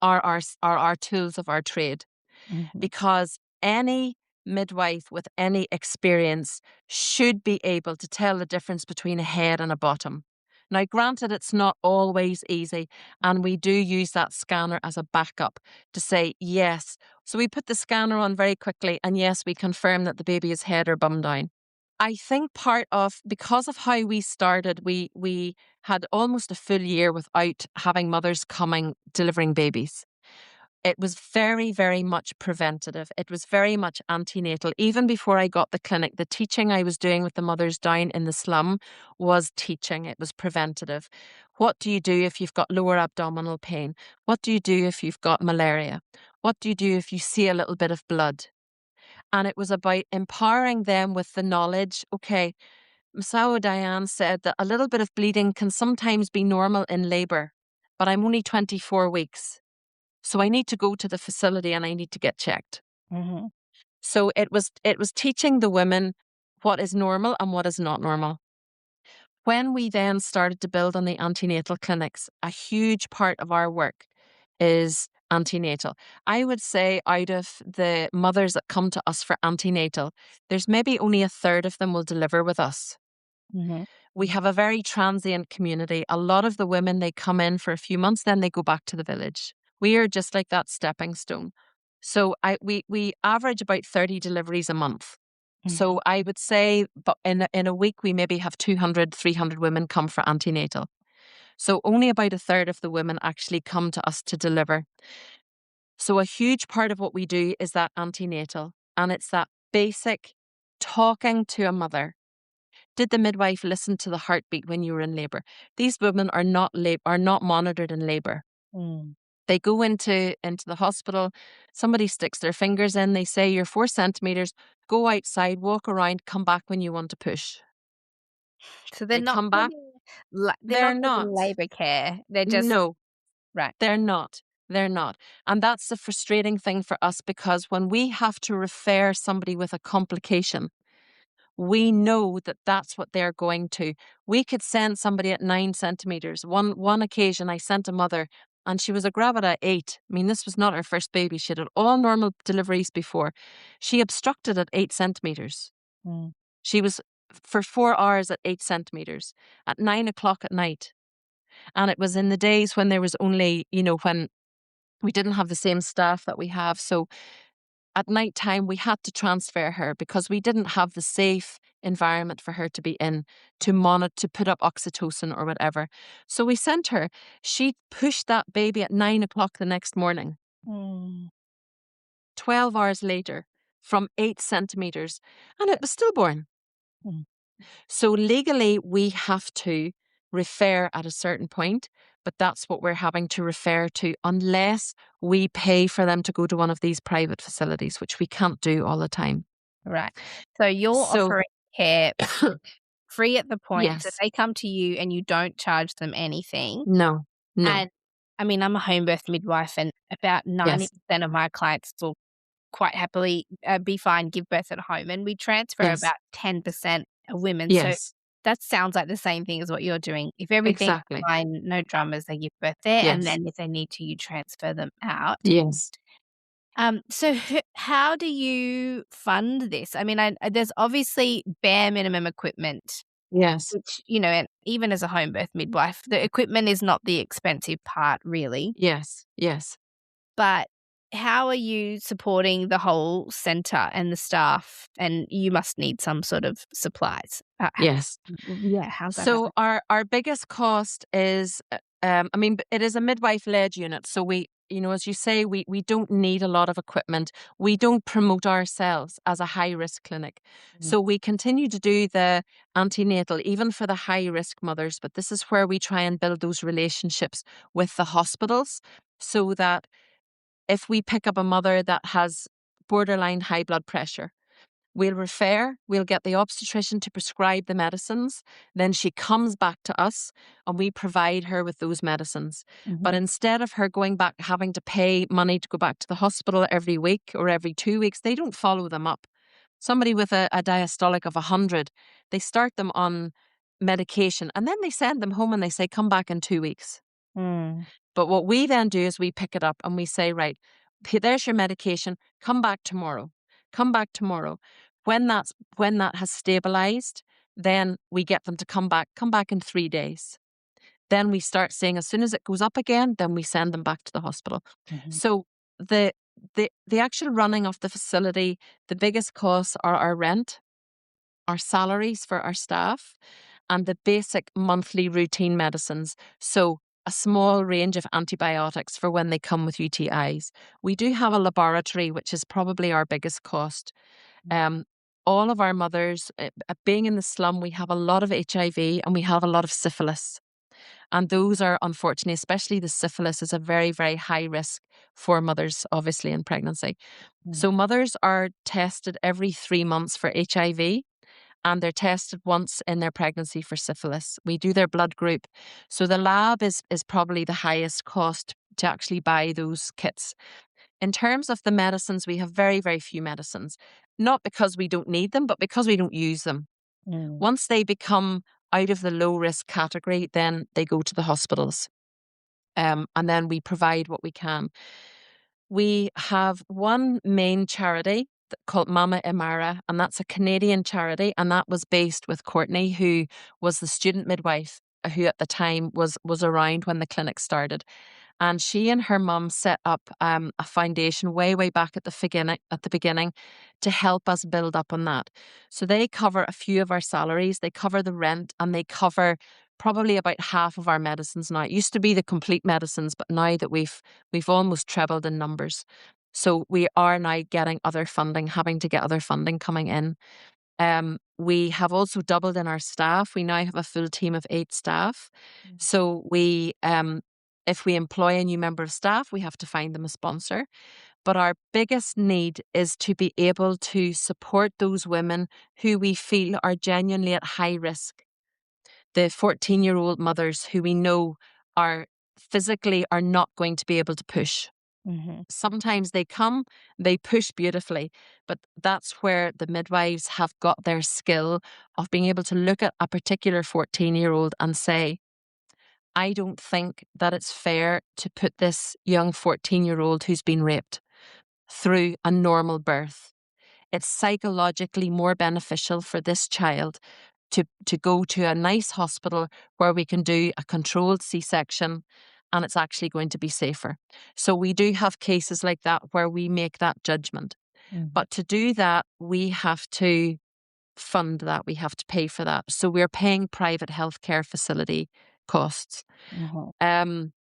are our tools of our trade, Mm-hmm. because any midwife with any experience should be able to tell the difference between a head and a bottom. Now, granted, it's not always easy, and we do use that scanner as a backup to say yes. So we put the scanner on very quickly, and yes, we confirm that the baby is head or bum down. I think because of how we started, we had almost a full year without having mothers coming delivering babies. It was very, very much preventative. It was very much antenatal. Even before I got the clinic, the teaching I was doing with the mothers down in the slum was teaching. It was preventative. What do you do if you've got lower abdominal pain? What do you do if you've got malaria? What do you do if you see a little bit of blood? And it was about empowering them with the knowledge. Okay, Masao Diane said that a little bit of bleeding can sometimes be normal in labour, but I'm only 24 weeks. So I need to go to the facility and I need to get checked. Mm-hmm. So it was teaching the women what is normal and what is not normal. When we then started to build on the antenatal clinics, a huge part of our work is antenatal. I would say out of the mothers that come to us for antenatal, there's maybe only a third of them will deliver with us. Mm-hmm. We have a very transient community. A lot of the women, they come in for a few months, then they go back to the village. We are just like that stepping stone. So we average about 30 deliveries a month. Mm-hmm. So I would say but in a week, we maybe have 200, 300 women come for antenatal. So only about a third of the women actually come to us to deliver. So a huge part of what we do is that antenatal, and it's that basic talking to a mother. Did the midwife listen to the heartbeat when you were in labour? These women are not monitored in labour. Mm. They go into the hospital, somebody sticks their fingers in, they say you're 4 centimetres, go outside, walk around, come back when you want to push. So They come back. they're not They're getting not. labour care. They're just No, right. they're not. They're not. And that's the frustrating thing for us, because when we have to refer somebody with a complication, we know that that's what they're going to. We could send somebody at 9 centimetres. One occasion I sent a mother and she was a gravid at 8. I mean, this was not her first baby. She had all normal deliveries before. She obstructed at 8 centimetres. Mm. She was for 4 hours at 8 centimetres at 9 o'clock at night. And it was in the days when there was only, when we didn't have the same staff that we have. So at night time, we had to transfer her because we didn't have the safe environment for her to be in to monitor, to put up oxytocin or whatever. So we sent her. She pushed that baby at 9 o'clock the next morning, Mm. 12 hours later, from 8 centimetres, and it was stillborn. Mm. So legally, we have to refer at a certain point, but that's what we're having to refer to unless we pay for them to go to one of these private facilities, which we can't do all the time. Right. So you're So, offering care free at the point, so yes, they come to you and you don't charge them anything. no, no, And I mean, I'm a home birth midwife, and about yes, 90% of my clients will quite happily be fine, give birth at home. And we transfer yes, about 10% of women. So yes, that sounds like the same thing as what you're doing. If everything's exactly. fine, no dramas, they give birth there. And Yes, then if they need to, you transfer them out. yes, So how do you fund this? I mean, there's obviously bare minimum equipment, yes, which, you know, and even as a home birth midwife, the equipment is not the expensive part really. yes, yes, But how are you supporting the whole center and the staff? And you must need some sort of supplies. yes. Yeah, how's that So happen? our biggest cost is, I mean, it is a midwife-led unit. So we, as you say, we don't need a lot of equipment. We don't promote ourselves as a high-risk clinic. Mm, So we continue to do the antenatal, even for the high-risk mothers. But this is where we try and build those relationships with the hospitals so that if we pick up a mother that has borderline high blood pressure, we'll refer, we'll get the obstetrician to prescribe the medicines. Then she comes back to us and we provide her with those medicines. But mhm, instead of her going back, having to pay money to go back to the hospital every week or every 2 weeks, they don't follow them up. Somebody with a diastolic of 100, they start them on medication and then they send them home and they say, come back in 2 weeks. mm, But what we then do is we pick it up and we say, right, there's your medication. Come back tomorrow. Come back tomorrow. When that has stabilized, then we get them to come back in 3 days. Then we start saying as soon as it goes up again, then we send them back to the hospital. mhm, So the actual running of the facility, the biggest costs are our rent, our salaries for our staff, and the basic monthly routine medicines. So, a small range of antibiotics for when they come with UTIs. We do have a laboratory, which is probably our biggest cost. Um, all of our mothers, being in the slum, we have a lot of HIV and we have a lot of syphilis. And those are, unfortunately, especially the syphilis, is a very, very high risk for mothers, obviously, in pregnancy. mm, So, mothers are tested every 3 months for HIV and they're tested once in their pregnancy for syphilis. We do their blood group. So the lab is probably the highest cost to actually buy those kits. In terms of the medicines, we have very, very few medicines, not because we don't need them, but because we don't use them. mm, Once they become out of the low risk category, then they go to the hospitals. And then we provide what we can. We have one main charity called Mama Imara, and that's a Canadian charity, and that was based with Courtney, who was the student midwife who at the time was around when the clinic started. And she and her mum set up a foundation way back at the beginning to help us build up on that. So they cover a few of our salaries, they cover the rent, and they cover probably about half of our medicines now. It used to be the complete medicines, but now that we've almost trebled in numbers. So we are now getting other funding, having to get other funding coming in. We have also doubled in our staff. We now have a full team of 8 staff. mm, So if we employ a new member of staff, we have to find them a sponsor. But our biggest need is to be able to support those women who we feel are genuinely at high risk. The 14-year-old mothers who we know are physically are not going to be able to push. mhm, Sometimes they come, they push beautifully, but that's where the midwives have got their skill of being able to look at a particular 14-year-old and say, I don't think that it's fair to put this young 14-year-old who's been raped through a normal birth. It's psychologically more beneficial for this child to go to a nice hospital where we can do a controlled C-section and it's actually going to be safer. So we do have cases like that where we make that judgment. mhm, But to do that, we have to fund that. We have to pay for that. So we're paying private healthcare facility costs. mhm, Um,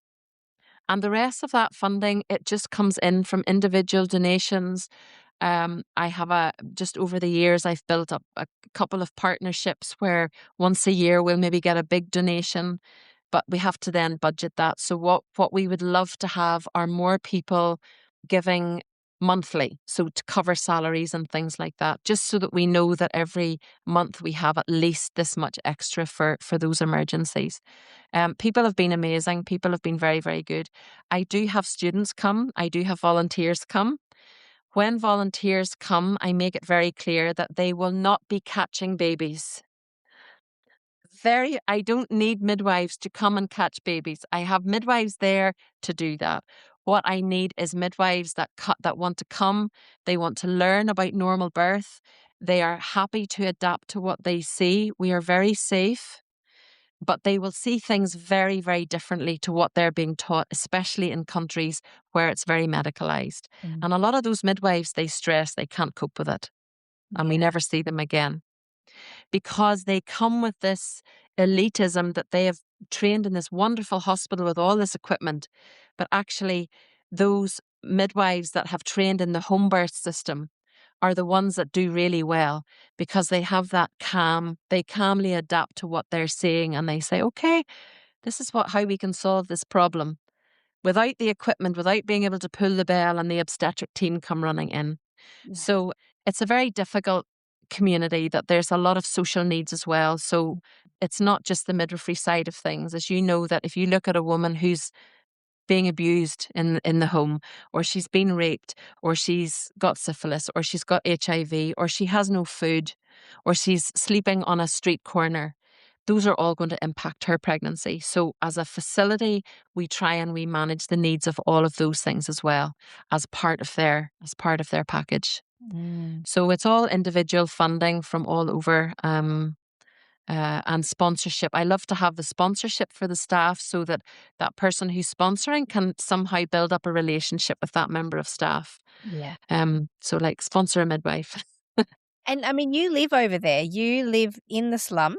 and the rest of that funding, it just comes in from individual donations. I have just over the years, I've built up a couple of partnerships where once a year we'll maybe get a big donation. but we have to then budget that. So what we would love to have are more people giving monthly, so to cover salaries and things like that, just so that we know that every month we have at least this much extra for those emergencies. People have been amazing. People have been very, very good. I do have students come. I do have volunteers come. When volunteers come, I make it very clear that they will not be catching babies. I don't need midwives to come and catch babies. I have midwives there to do that. What I need is midwives that want to come. They want to learn about normal birth. They are happy to adapt to what they see. We are very safe, but they will see things very, very differently to what they're being taught, especially in countries where it's very medicalized. Mm. And a lot of those midwives, they stress they can't cope with it, and we Yeah. never see them again, because they come with this elitism that they have trained in this wonderful hospital with all this equipment. But actually, those midwives that have trained in the home birth system are the ones that do really well, because they have that they calmly adapt to what they're seeing, and they say, okay, this is how we can solve this problem without the equipment, without being able to pull the bell and the obstetric team come running in. Yeah. So it's a very difficult community, that there's a lot of social needs as well. So it's not just the midwifery side of things. As you know, that if you look at a woman who's being abused in the home, or she's been raped, or she's got syphilis, or she's got HIV, or she has no food, or she's sleeping on a street corner, those are all going to impact her pregnancy. So as a facility, we try and we manage the needs of all of those things as well, as part of their package. Mm. So it's all individual funding from all over, and sponsorship. I love to have the sponsorship for the staff, so that that person who's sponsoring can somehow build up a relationship with that member of staff. Yeah. So like sponsor a midwife. And I mean, you live over there. You live in the slum.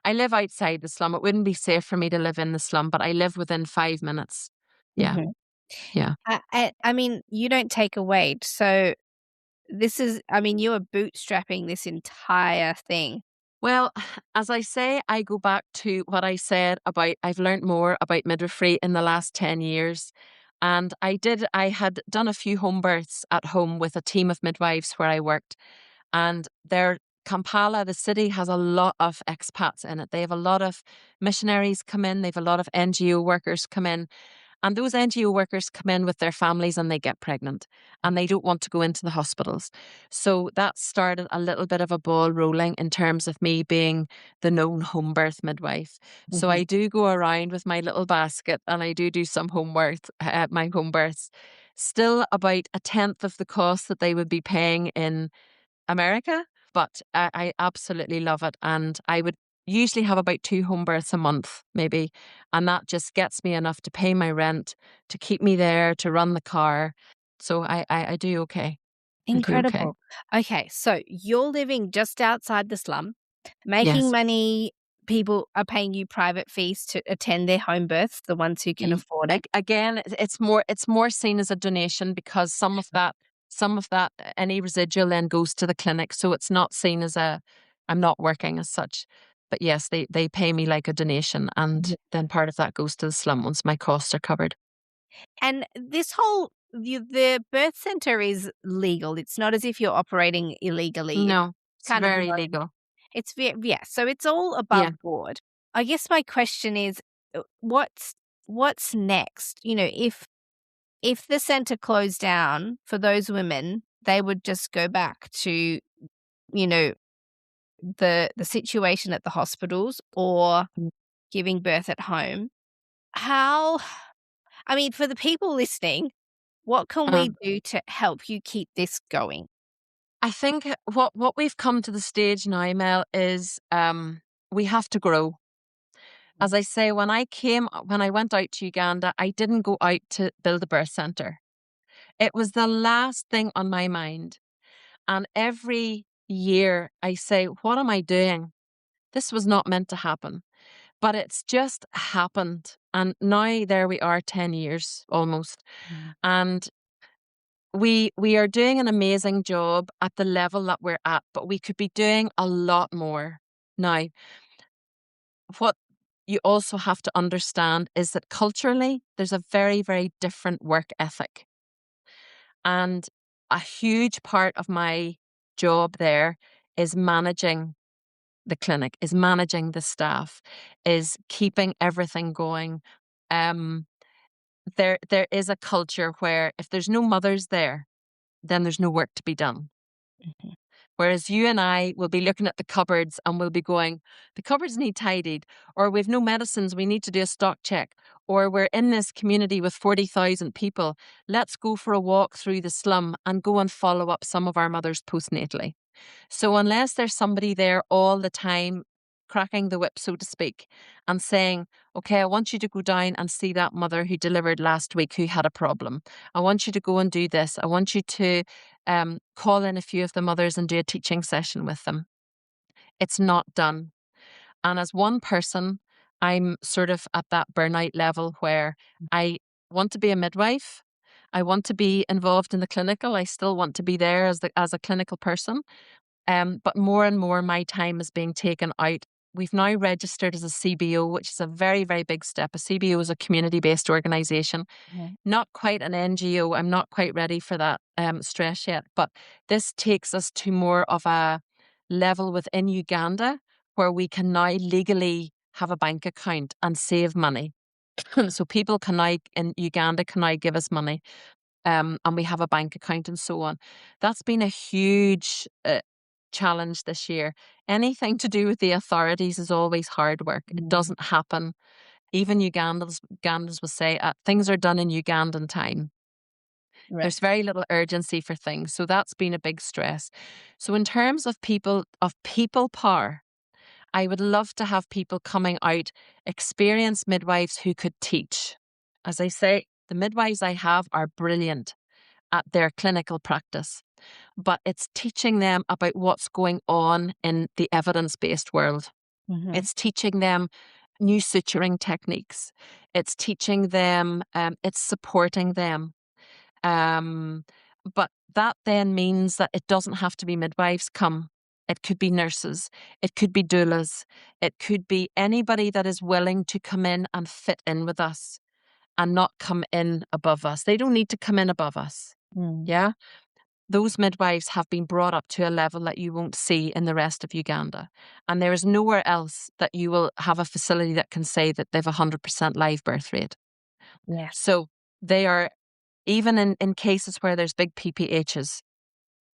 I live outside the slum. It wouldn't be safe for me to live in the slum, but I live within 5 minutes. Yeah, Mhm. yeah. I mean, you don't take a wage. So this is, I mean, you are bootstrapping this entire thing. Well, as I say, I go back to what I said about I've learned more about midwifery in the last 10 years. And I had done a few home births at home with a team of midwives where I worked. And Kampala, the city, has a lot of expats in it. They have a lot of missionaries come in, they have a lot of NGO workers come in. And those NGO workers come in with their families and they get pregnant, and they don't want to go into the hospitals. So that started a little bit of a ball rolling in terms of me being the known home birth midwife. So Mhm. I do go around with my little basket, and I do some homework at my home births. Still about a tenth of the cost that they would be paying in America, but I absolutely love it. And I would usually have about 2 home births a month, maybe. And that just gets me enough to pay my rent, to keep me there, to run the car. So I do okay. I do okay. Incredible. Okay, so you're living just outside the slum, making Yes. money. People are paying you private fees to attend their home births, the ones who can afford it. Again, it's more seen as a donation, because some of that any residual then goes to the clinic. So it's not seen as I'm not working as such. But yes, they pay me like a donation, and Mhm. then part of that goes to the slum once my costs are covered. And this whole the birth center is legal. It's not as if you're operating illegally. It's No, it's kind of very not. legal. It's yeah. So it's all Yeah. above board. I guess my question is, what's next? You know, if the center closed down for those women, they would just go back to, you know, the situation at the hospitals or Mm. giving birth at home. How, I mean, for the people listening, what can we Um, do to help you keep this going? I think what we've come to the stage now, Mel, is we have to grow. As I say, when I went out to Uganda, I didn't go out to build a birth center. It was the last thing on my mind. And every year I say, what am I doing? This was not meant to happen, but it's just happened. And now there we are, 10 years almost. Mm. And we are doing an amazing job at the level that we're at, but we could be doing a lot more. Now, what you also have to understand is that culturally, there's a very, very different work ethic. And a huge part of my job there is managing the clinic, is managing the staff, is keeping everything going. There is a culture where if there's no mothers there, then there's no work to be done. Mhm. Whereas you and I will be looking at the cupboards and we'll be going, the cupboards need tidied, or we've no medicines, we need to do a stock check, or we're in this community with 40,000 people. Let's go for a walk through the slum and go and follow up some of our mothers postnatally. So unless there's somebody there all the time cracking the whip, so to speak, and saying, okay, I want you to go down and see that mother who delivered last week who had a problem. I want you to go and do this. I want you to call in a few of the mothers and do a teaching session with them. It's not done. And as one person, I'm sort of at that burnout level where I want to be a midwife. I want to be involved in the clinical. I still want to be there as a clinical person. But more and more my time is being taken out. We've now registered as a CBO, which is a very, very big step. A CBO is a community-based organisation, not quite an NGO. I'm not quite ready for that stress yet. But this takes us to more of a level within Uganda where we can now legally have a bank account and save money. So people can now, in Uganda, can now give us money. And we have a bank account and so on. That's been a huge challenge this year. Anything to do with the authorities is always hard work. It doesn't happen. Even Ugandans will say things are done in Ugandan time. Right. There's very little urgency for things. So that's been a big stress. So in terms of people power, I would love to have people coming out, experienced midwives who could teach. As I say, the midwives I have are brilliant at their clinical practice, but it's teaching them about what's going on in the evidence-based world. It's teaching them new suturing techniques. It's teaching them, it's supporting them. But that then means that it doesn't have to be midwives come. It could be nurses. It could be doulas. It could be anybody that is willing to come in and fit in with us and not come in above us. They don't need to come in above us. Yeah. Those midwives have been brought up to a level that you won't see in the rest of Uganda. And there is nowhere else that you will have a facility that can say that they've 100% live birth rate. Yeah. So they are, even in cases where there's big PPHs,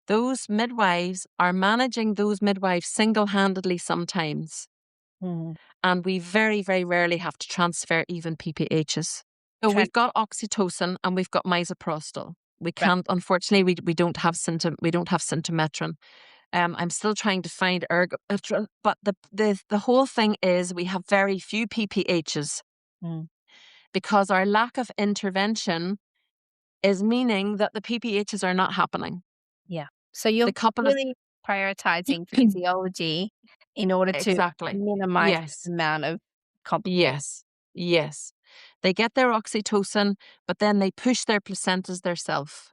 those midwives are managing those midwives single-handedly sometimes. And we very, very rarely have to transfer even PPHs. So we've got oxytocin and we've got misoprostol. We can't, unfortunately, we don't have symptometrin. I'm still trying to find ergometrin, but the whole thing is we have very few PPHs because our lack of intervention is meaning that the PPHs are not happening. Yeah. So you're really prioritizing physiology in order to minimize the amount of complications. Yes. They get their oxytocin, but then they push their placentas theirself.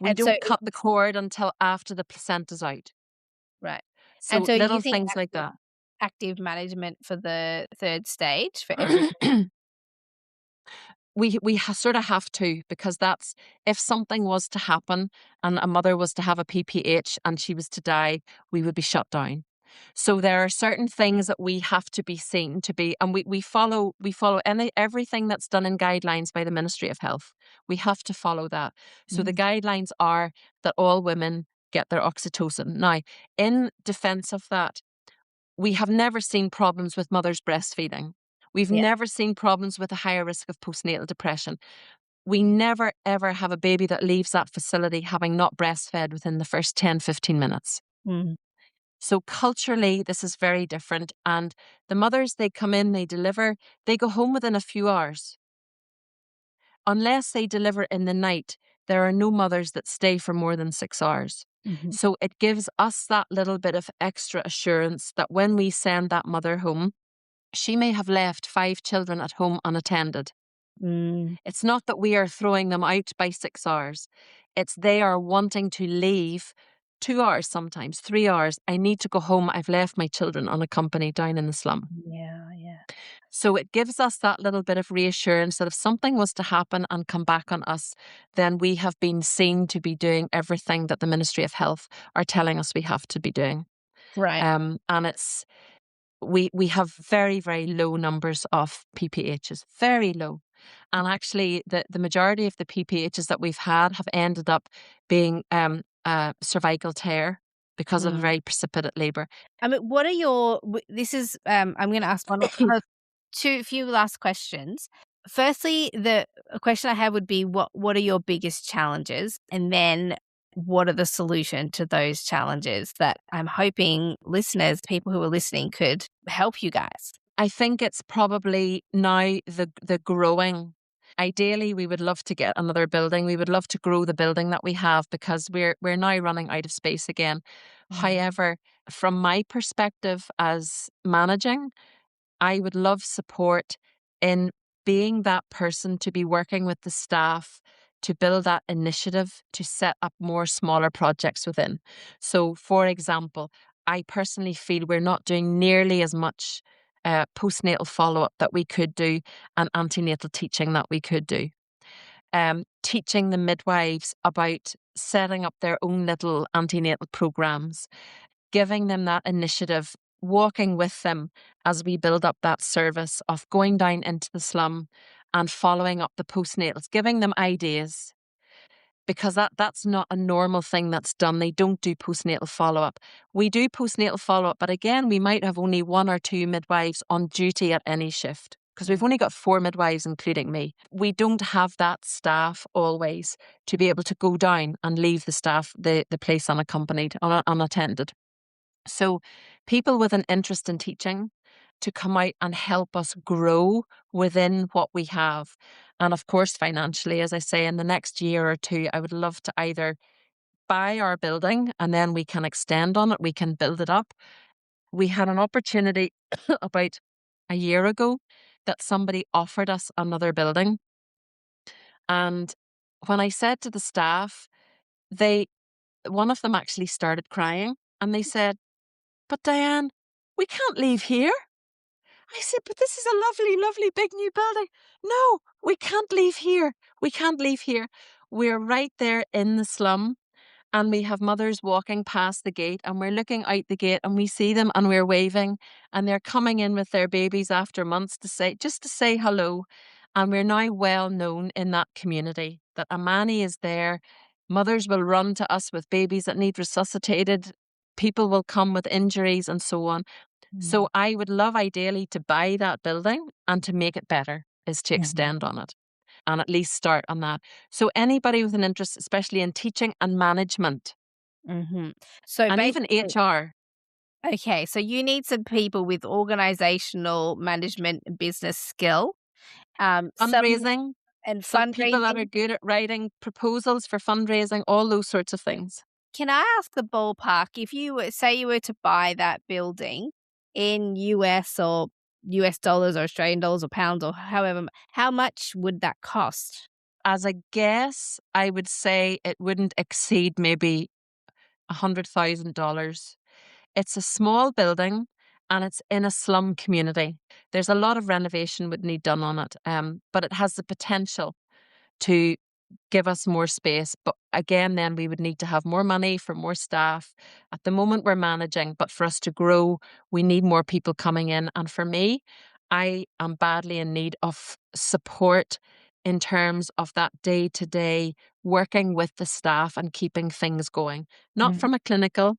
We don't cut the cord until after the placenta's out. Right. So And so little you think things like that. active management for the third stage for everything? We sort of have to, because that's, if something was to happen and a mother was to have a PPH and she was to die, we would be shut down. So there are certain things that we have to be seen to be, and we follow everything that's done in guidelines by the Ministry of Health. We have to follow that. So the guidelines are that all women get their oxytocin. Now, in defense of that, we have never seen problems with mothers breastfeeding. We've never seen problems with a higher risk of postnatal depression. We never, ever have a baby that leaves that facility having not breastfed within the first 10, 15 minutes. So culturally, this is very different. And the mothers, they come in, they deliver, they go home within a few hours. Unless they deliver in the night, there are no mothers that stay for more than 6 hours. So it gives us that little bit of extra assurance that when we send that mother home, she may have left 5 children at home unattended. It's not that we are throwing them out by 6 hours. It's they are wanting to leave 2 hours, sometimes 3 hours. I need to go home. I've left my children unaccompanied down in the slum. Yeah. So it gives us that little bit of reassurance that if something was to happen and come back on us, then we have been seen to be doing everything that the Ministry of Health are telling us we have to be doing. Right. And it's we have very, very low numbers of PPHs, very low. And actually, the majority of the PPHs that we've had have ended up being cervical tear because of a Mm. very precipitate labour. I mean, what are your this is, I'm gonna ask few last questions. Firstly, the a question I have would be what are your biggest challenges? And then what are the solution to those challenges that I'm hoping listeners, people who are listening could help you guys? I think it's probably now the growing. Ideally, we would love to get another building. We would love to grow the building that we have because we're now running out of space again. Mm. However, from my perspective as managing, I would love support in being that person to be working with the staff to build that initiative to set up more smaller projects within. So, for example, I personally feel we're not doing nearly as much postnatal follow up that we could do and antenatal teaching that we could do. Teaching the midwives about setting up their own little antenatal programs, giving them that initiative, walking with them as we build up that service of going down into the slum and following up the postnatals, giving them ideas because that's not a normal thing that's done. They don't do postnatal follow-up. We do postnatal follow-up, but again, we might have only one or two midwives on duty at any shift because we've only got 4 midwives, including me. We don't have that staff always to be able to go down and leave the staff, the place unaccompanied, unattended. So people with an interest in teaching to come out and help us grow within what we have. And of course, financially, as I say, in the next year or two, I would love to either buy our building and then we can extend on it, we can build it up. We had an opportunity about a year ago that somebody offered us another building. And when I said to the staff, they one of them actually started crying and they said, "But Diane, we can't leave here." I said, "But this is a lovely, lovely big new building." "No, we can't leave here. We can't leave here. We're right there in the slum and we have mothers walking past the gate and we're looking out the gate and we see them and we're waving and they're coming in with their babies after months just to say hello. And we're now well known in that community that Amani is there. Mothers will run to us with babies that need resuscitated. People will come with injuries and so on. Mm. So I would love ideally to buy that building and to make it better is to Mhm. extend on it and at least start on that. So anybody with an interest, especially in teaching and management Mhm. So and even basically, HR, okay, so you need some people with organizational management and business skill, some fundraising, and some people that are fundraising. good at writing proposals for fundraising, all those sorts of things. Can I ask the ballpark, if you were say you were to buy that building in US or US dollars or Australian dollars or pounds or however how much would that cost? As a guess, I would say it wouldn't exceed maybe $100,000. It's a small building and it's in a slum community. There's a lot of renovation would need done on it, but it has the potential to give us more space. But again, then we would need to have more money for more staff. At the moment, we're managing, but for us to grow, we need more people coming in. And for me, I am badly in need of support in terms of that day to day working with the staff and keeping things going, not Mm. from a clinical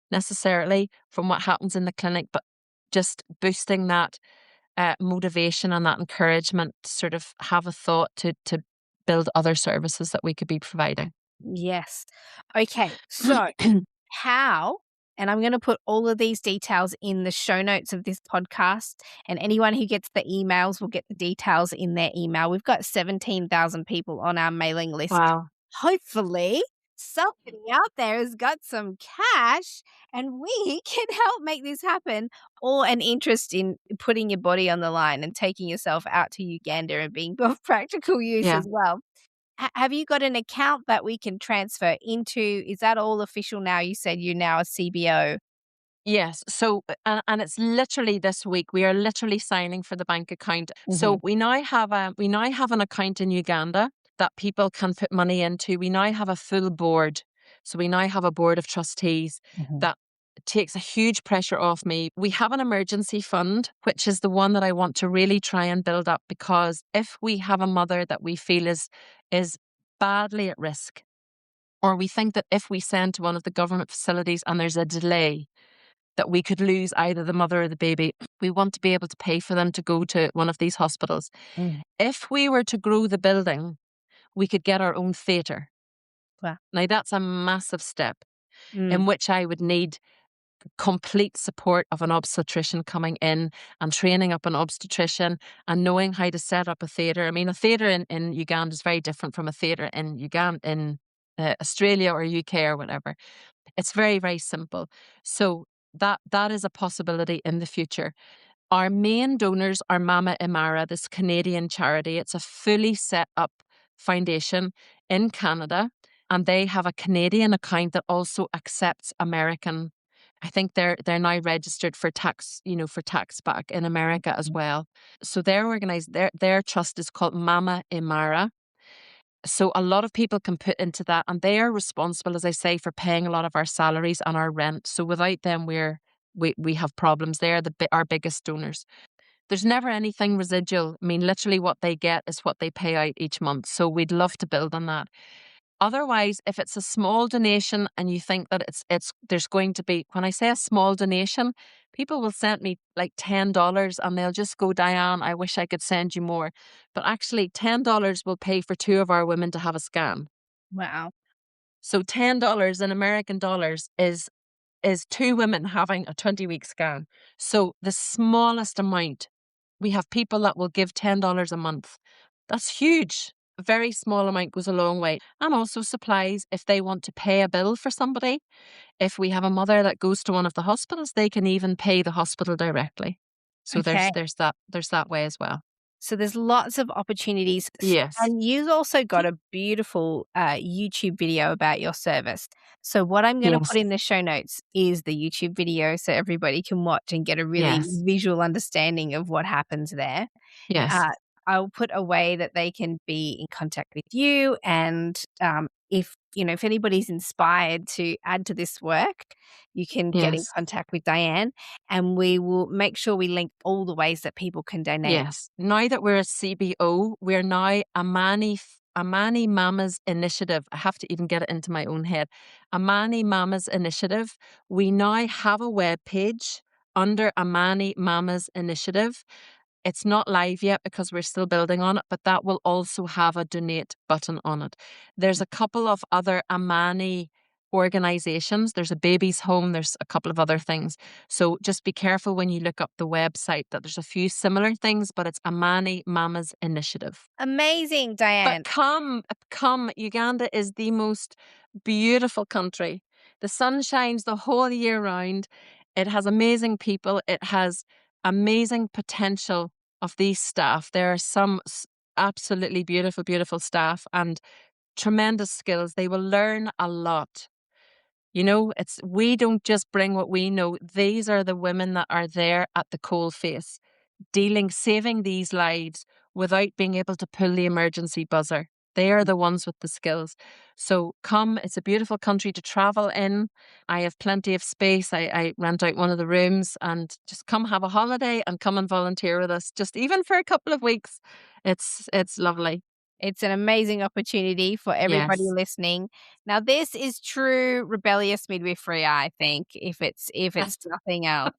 necessarily from what happens in the clinic, but just boosting that motivation and that encouragement to sort of have a thought to build other services that we could be providing. Yes. Okay, so how and I'm gonna put all of these details in the show notes of this podcast, and anyone who gets the emails will get the details in their email. We've got 17,000 people on our mailing list. Wow. Hopefully, somebody out there has got some cash and we can help make this happen, or an interest in putting your body on the line and taking yourself out to Uganda and being of practical use Yeah. as well. Have you got an account that we can transfer into? Is that all official now? You said you're now a CBO. Yes. So, and it's literally this week. We are literally signing for the bank account. So we now have an account in Uganda that people can put money into. We now have a full board. So we now have a board of trustees that takes a huge pressure off me. We have an emergency fund, which is the one that I want to really try and build up, because if we have a mother that we feel is badly at risk, or we think that if we send to one of the government facilities and there's a delay, that we could lose either the mother or the baby, we want to be able to pay for them to go to one of these hospitals. If we were to grow the building, we could get our own theatre. Wow. Now, that's a massive step in Mm. which I would need complete support of an obstetrician coming in and training up an obstetrician and knowing how to set up a theatre. I mean, a theatre in Uganda is very different from a theatre in Uganda, in Australia or UK or whatever. It's very, very simple. So that is a possibility in the future. Our main donors are Mama Imara, this Canadian charity. It's a fully set up foundation in Canada, and they have a Canadian account that also accepts American. I think they're now registered for tax, for tax back in America as well. So they're organized. Their trust is called Mama Imara. So a lot of people can put into that, and they are responsible, as I say, for paying a lot of our salaries and our rent. So without them, we have problems. They're our biggest donors. There's never anything residual. I mean, literally what they get is what they pay out each month. So we'd love to build on that. Otherwise, if it's a small donation and you think that there's going to be, when I say a small donation, people will send me like $10 and they'll just go, Diane, I wish I could send you more. But actually $10 will pay for 2 of our women to have a scan. Wow. So $10 in American dollars is 2 women having a 20-week scan. So the smallest amount, we have people that will give $10 a month. That's huge. A very small amount goes a long way. And also supplies, if they want to pay a bill for somebody. If we have a mother that goes to one of the hospitals, they can even pay the hospital directly. So Okay. there's that way as well. So there's lots of opportunities. Yes. And you've also got a beautiful YouTube video about your service. So what I'm going to put Yes. in the show notes is the YouTube video so everybody can watch and get a really Yes. visual understanding of what happens there. Yes. I'll put a way that they can be in contact with you, and if anybody's inspired to add to this work, you can get in Yes. contact with Diane, and we will make sure we link all the ways that people can donate. Yes. Now that we're a CBO, we're now Amani Mama's Initiative. I have to even get it into my own head. Amani Mama's Initiative. We now have a web page under Amani Mama's Initiative. It's not live yet because we're still building on it, but that will also have a donate button on it. There's a couple of other Amani organizations. There's a baby's home. There's a couple of other things. So just be careful when you look up the website that there's a few similar things, but it's Amani Mama's Initiative. Amazing, Diane. But come, Uganda is the most beautiful country. The sun shines the whole year round. It has amazing people. It has amazing potential of these staff. There are some absolutely beautiful, beautiful staff and tremendous skills. They will learn a lot. We don't just bring what we know. These are the women that are there at the coalface, saving these lives without being able to pull the emergency buzzer. They are the ones with the skills. So come, it's a beautiful country to travel in. I have plenty of space. I rent out one of the rooms, and just come have a holiday and come and volunteer with us, just even for a couple of weeks. It's lovely. It's an amazing opportunity for everybody Yes. listening. Now, this is true rebellious midwifery, I think, if it's nothing else.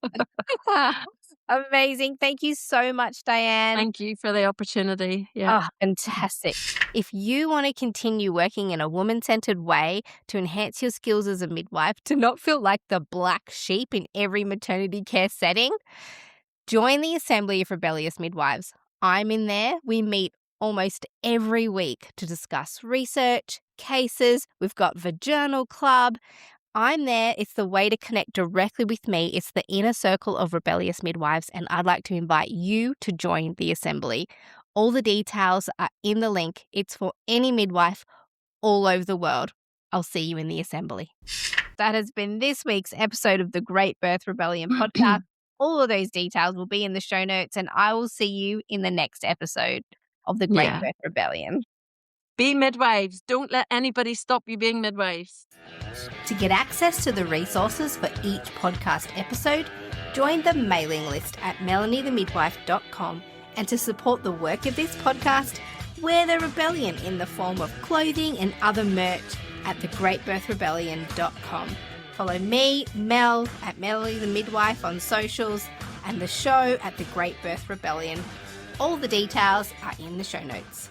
Amazing. Thank you so much, Diane. Thank you for the opportunity. Yeah. Oh, fantastic. If you want to continue working in a woman-centered way to enhance your skills as a midwife, to not feel like the black sheep in every maternity care setting, join the Assembly of Rebellious Midwives. I'm in there. We meet almost every week to discuss research, cases. We've got the Journal Club. I'm there. It's the way to connect directly with me. It's the inner circle of rebellious midwives, and I'd like to invite you to join the assembly. All the details are in the link. It's for any midwife all over the world. I'll see you in the assembly. That has been this week's episode of the Great Birth Rebellion podcast. All of those details will be in the show notes, and I will see you in the next episode of the Great Yeah. Birth Rebellion. Be midwives. Don't let anybody stop you being midwives. To get access to the resources for each podcast episode, join the mailing list at melaniethemidwife.com, and to support the work of this podcast, wear the rebellion in the form of clothing and other merch at thegreatbirthrebellion.com. Follow me, Mel, at Melanie the Midwife on socials, and the show at The Great Birth Rebellion. All the details are in the show notes.